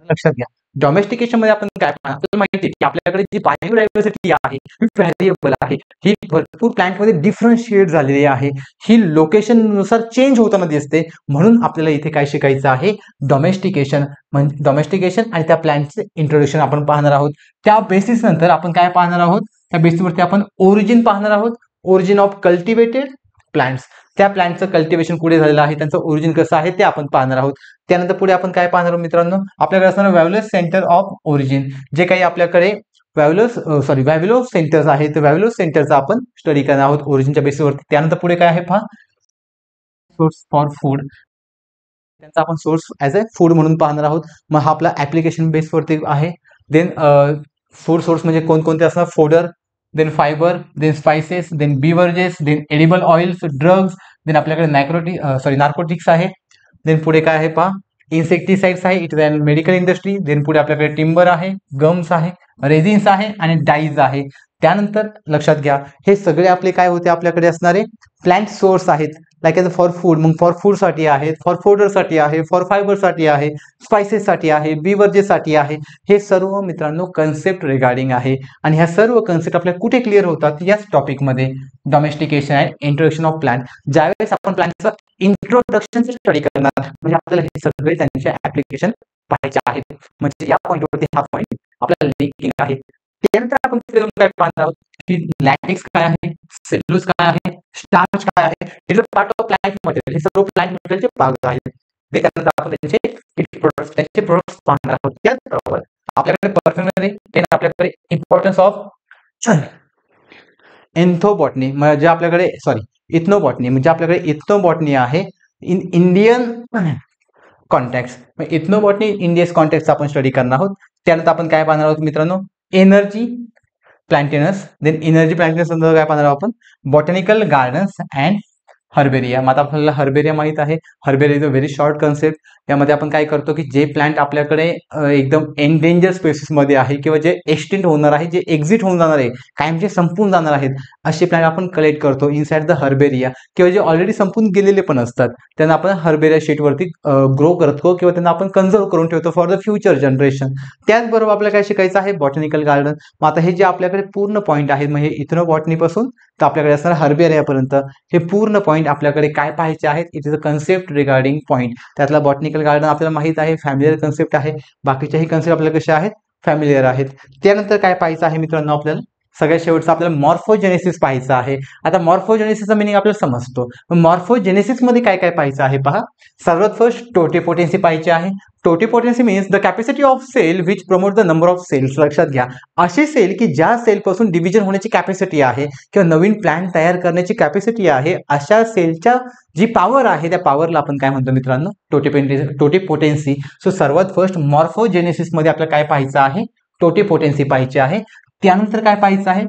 लक्षात घ्या, डॉमेस्टिकेशन मध्ये आपण काय पाहणार, आपल्याला माहिती आहे की आपल्याकडे जी बायोडायव्हर्सिटी आहे ही व्हॅरिएबल आहे, ही भरपूर प्लांट मध्ये डिफरन्शिएट झालेली आहे, ही लोकेशन नुसार चेंज होताना दिसते. म्हणून आपल्याला इथे काय शिकायचं आहे, डॉमेस्टिकेशन. म्हणजे डॉमेस्टिकेशन आणि त्या प्लांटचे इंट्रोडक्शन आपण पाहणार आहोत. त्या बेसिस नंतर आपण काय पाहणार आहोत, त्या बेसिसवरती आपण ओरिजिन पाहणार आहोत, ओरिजिन ऑफ कल्टिवेटेड प्लांट्स. त्या प्लांटचं कल्टिवेशन कुठे झालेलं आहे, त्यांचं ओरिजिन कसं आहे ते आपण पाहणार आहोत. त्यानंतर पुढे आपण काय पाहणार आहोत मित्रांनो, आपल्याकडे असणार व्हॅव्हुलस सेंटर ऑफ ओरिजिन. जे काही आपल्याकडे व्हॅव्हुलो सेंटर्स आहेत, तर व्हॅव्हुलो सेंटरचा आपण स्टडी करणार आहोत ओरिजिनच्या बेसिसवरती. त्यानंतर पुढे काय आहे पहा, सोर्स फॉर फूड. त्यांचा आपण सोर्स ऍज अ फूड म्हणून पाहणार आहोत. मग हा आपला ऍप्लिकेशन बेसवरती आहे. देन फूड सोर्स म्हणजे कोणकोणते असणार, fodder, then fibre, then spices, then beverages, then edible oils, drugs, then आपल्याकडे नार्कोटिक्स आहे. देन पुढे काय आहे पहा, इन्सेक्टिसाइड्स आहे, it is an medical industry. Then पुढे आपल्याकडे टिंबर आहे, गम्स आहे, रेझिन्स आहे आणि डाईज आहे. त्यानंतर लक्षात घ्या, हे सगळे आपले काय होते, आपल्याकडे असणारे प्लांट सोर्स आहेत. लाईक एज फॉर फूड, मग फॉर फूड साठी आहे, फॉर फोडर साठी आहे, फॉर फायबर साठी आहे, स्पाइसेस साठी आहे, बिवरेजेस साठी आहे. हे सर्व मित्रांनो कन्सेप्ट रिगार्डिंग आहे. आणि ह्या सर्व कन्सेप्ट आपल्याला कुठे क्लिअर होतात, याच टॉपिकमध्ये, डॉमेस्टिकेशन अँड इंट्रोडक्शन ऑफ प्लांट. ज्यावेळेस आपण प्लांटचं इंट्रोडक्शन स्टडी करणार, म्हणजे आपल्याला हे सगळे त्यांचे ऍप्लिकेशन पाहायचे आहेत. म्हणजे या पॉईंटवरती हा पॉईंट आपल्याला लिंकिंग आहे. त्यानंतर आपण काय पाहणार आहोत की लॅटेक्स काय आहे, सेल्युलोज काय आहे, स्टार्च काय आहे. It is a part of plant material. हे सर्व प्लांट मटेरियलचे भाग आहेत. त्यानंतर आपण त्यांचे प्रोडक्ट्स पाहणार आहोत. त्याचबरोबर आपल्याकडे परफ्युमरी, आपल्याकडे इम्पॉर्टन्स ऑफ एन्थोबॉटनी, म्हणजे आपल्याकडे इथनोबॉटनी, म्हणजे आपल्याकडे इथनोबॉटनी आहे इन इंडियन कॉन्टॅक्ट. इथनोबॉटनी इंडियन कॉन्टॅक्टचा आपण स्टडी करणार आहोत. त्यानंतर आपण काय पाहणार आहोत मित्रांनो, एनर्जी प्लांटेनस. देन एनर्जी प्लांटेनस नंतर काय पाहणार आहोत आपण, बॉटॅनिकल गार्डन्स अँड हर्बेरिया. मग आता आपल्याला हर्बेरिया माहित आहे, herbaria is a very short concept. यामध्ये आपण काय करतो की जे प्लांट आपल्याकडे एकदम एंडेंजर स्पेसिसमध्ये आहे किंवा जे एक्सटेंड होणार आहे, जे एक्झिट होऊन जाणार आहे, कायमचे संपून जाणार आहेत, असे प्लांट आपण कलेक्ट करतो इनसाइड द हर्बेरिया. किंवा जे ऑलरेडी संपून गेलेले पण असतात, त्यांना आपण हर्बेरिया शीटवरती ग्रो करतो किंवा त्यांना आपण कन्झर्व करून ठेवतो फॉर द फ्युचर जनरेशन. त्याचबरोबर आपल्याला काय शिकायचं आहे, बॉटॅनिकल गार्डन. मग आता हे जे आपल्याकडे पूर्ण पॉईंट आहेत, म्हणजे इथनोबॉटनी पासून तर आपल्याकडे असणार हर्बेरियापर्यंत, हे पूर्ण पॉईंट आपल्याकडे काय पाहायचे आहेत, it is a concept regarding point. त्यातला बॉटॅनिकल गार्डन आपल्याला माहित आहे, फॅमिलियर कन्सेप्ट आहे. बाकीच्याही कन्सेप्ट आपल्याला कशा आहेत, फॅमिलियर आहेत. त्यानंतर काय पाहायचं आहे मित्रांनो, आपल्याला सगळ्यात शेवटचं आपल्याला मॉर्फोजेनेसिस पाहायचं आहे. आता मॉर्फोजेनेसिसचा मिनिंग आपल्याला समजतो. मॉर्फोजेनेसिस मध्ये काय काय पाहायचं आहे पहा. सर्वात फर्स्ट टोटिपोटेन्सी पाहायची आहे. Totipotency means the capacity of cell which promote the number of cells. लक्षात घ्या, असे सेल की ज्या सेलपासून डिव्हिजन होण्याची कॅपॅसिटी आहे किंवा नवीन प्लॅन तयार करण्याची कॅपॅसिटी आहे, अशा सेलच्या जी पॉवर आहे त्या पॉवरला आपण काय म्हणतो मित्रांनो, टोटिपोटेन्सी. सो सर्वात फर्स्ट मॉर्फोजेनेसिस मध्ये आपल्याला काय पाहायचं आहे, टोटिपोटेन्सी पाहायची आहे. त्यानंतर काय पाहायचं आहे,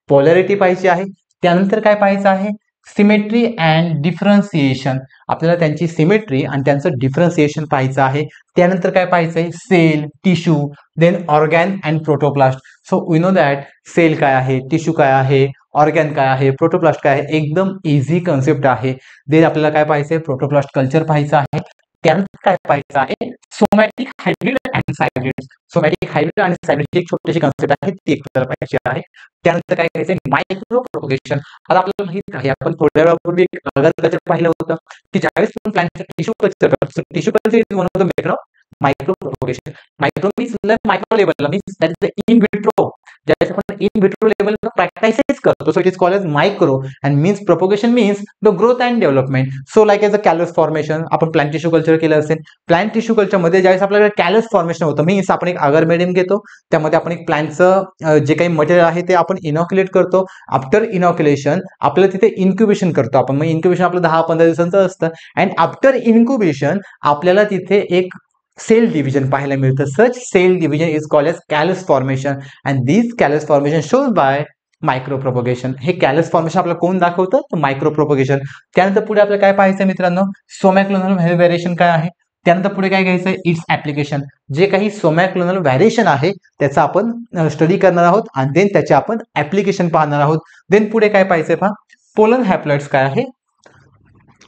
पोलॅरिटी पाहायची आहे. त्यानंतर काय पाहायचं आहे, सिमेट्री अँड डिफरन्सिएशन. आपल्याला त्यांची सिमेट्री आणि त्यांचं डिफरन्सिएशन पाहायचं आहे. त्यानंतर काय पाहायचं आहे, cell, tissue, then organ and protoplast. So we know that cell काय आहे, टिश्यू काय आहे, ऑर्गॅन काय आहे, प्रोटोप्लास्ट काय आहे. एकदम इझी कन्सेप्ट आहे. देन आपल्याला काय पाहायचं आहे, प्रोटोप्लास्ट कल्चर पाहायचं आहे. त्यानंतर काय पाहायचं आहे, somatic hybrid and cybrid. Somatic hybrid आणि सायब्रिडची एक छोटीशी कन्सेप्ट आहे, ती एक पाहायची आहे. त्यानंतर काय करायचं, मायक्रो प्रोपगेशन. आता आपल्याला माहित आहे, आपण थोड्या वेळापूर्वी अगर कल्चर पाहिलं होतं की ज्यावेळेस आपण प्लांटचं टिश्यू कल्चर करतो, tissue culture is one of the method of micro propagation. Micro means micro लेवलला, means that is in vitro. ज्यावेळेस आपण इन विट्रो लेवलला प्रॅक्टिस करतो, so it is called as micro. And means propagation means the growth and development. So like as a callus formation. आपण प्लांट टिश्यू कल्चर केलं असेल, प्लांट टिश्यू कल्चरमध्ये ज्यावेळेस आपल्याला कॅलस फॉर्मेशन होतं, मीन्स आपण एक अगर मेडियम घेतो, त्यामध्ये आपण एक प्लांटचं जे काही मटेरियल आहे ते आपण इनॉक्युलेट करतो. आफ्टर इनॉक्युलेशन आपल्याला तिथे इन्क्युबेशन करतो आपण. मग इन्क्युबेशन आपलं 10-15 दिवसांचं असतं. अँड आफ्टर इन्क्युबेशन आपल्याला तिथे एक सेल डिव्हिजन पाहायला मिळतं. Such cell division is called as callus formation. And this callus formation shows by micro propagation. हे कॅलस फॉर्मेशन आपल्याला कोण दाखवतं, तर मायक्रो प्रोपगेशन. त्यानंतर पुढे आपल्याला काय पाहायचं मित्रांनो, सोमॅक्लोनल व्हेरिएशन काय आहे. त्यानंतर पुढे काय घ्यायचं आहे, इट्स ऍप्लिकेशन. जे काही सोमॅक्लोनल व्हेरिएशन आहे त्याचा आपण स्टडी करणार आहोत आणि देन त्याचे आपण ऍप्लिकेशन पाहणार आहोत. देन पुढे काय पाहायचंय पहा, पोलन हॅप्लॉइड्स काय आहे.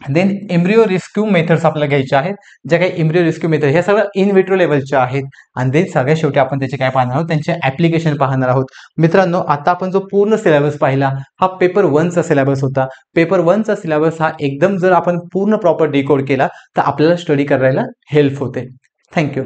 देन एम्ब्रिओ रेस्क्यू मेथड्स आपल्याला घ्यायच्या आहेत. ज्या काही एम्ब्रिओ रेस्क्यू मेथड हे सगळं इन विट्रो लेवलच्या आहेत. आणि देन सगळ्यात शेवटी आपण त्याचे काय पाहणार आहोत, त्यांचे ऍप्लिकेशन पाहणार आहोत. मित्रांनो, आता आपण जो पूर्ण सिलेबस पाहिला हा पेपर 1चा सिलेबस होता. पेपर 1चा सिलेबस हा एकदम जर आपण पूर्ण प्रॉपर डिकोड केला तर आपल्याला स्टडी करायला हेल्प होते. थँक्यू.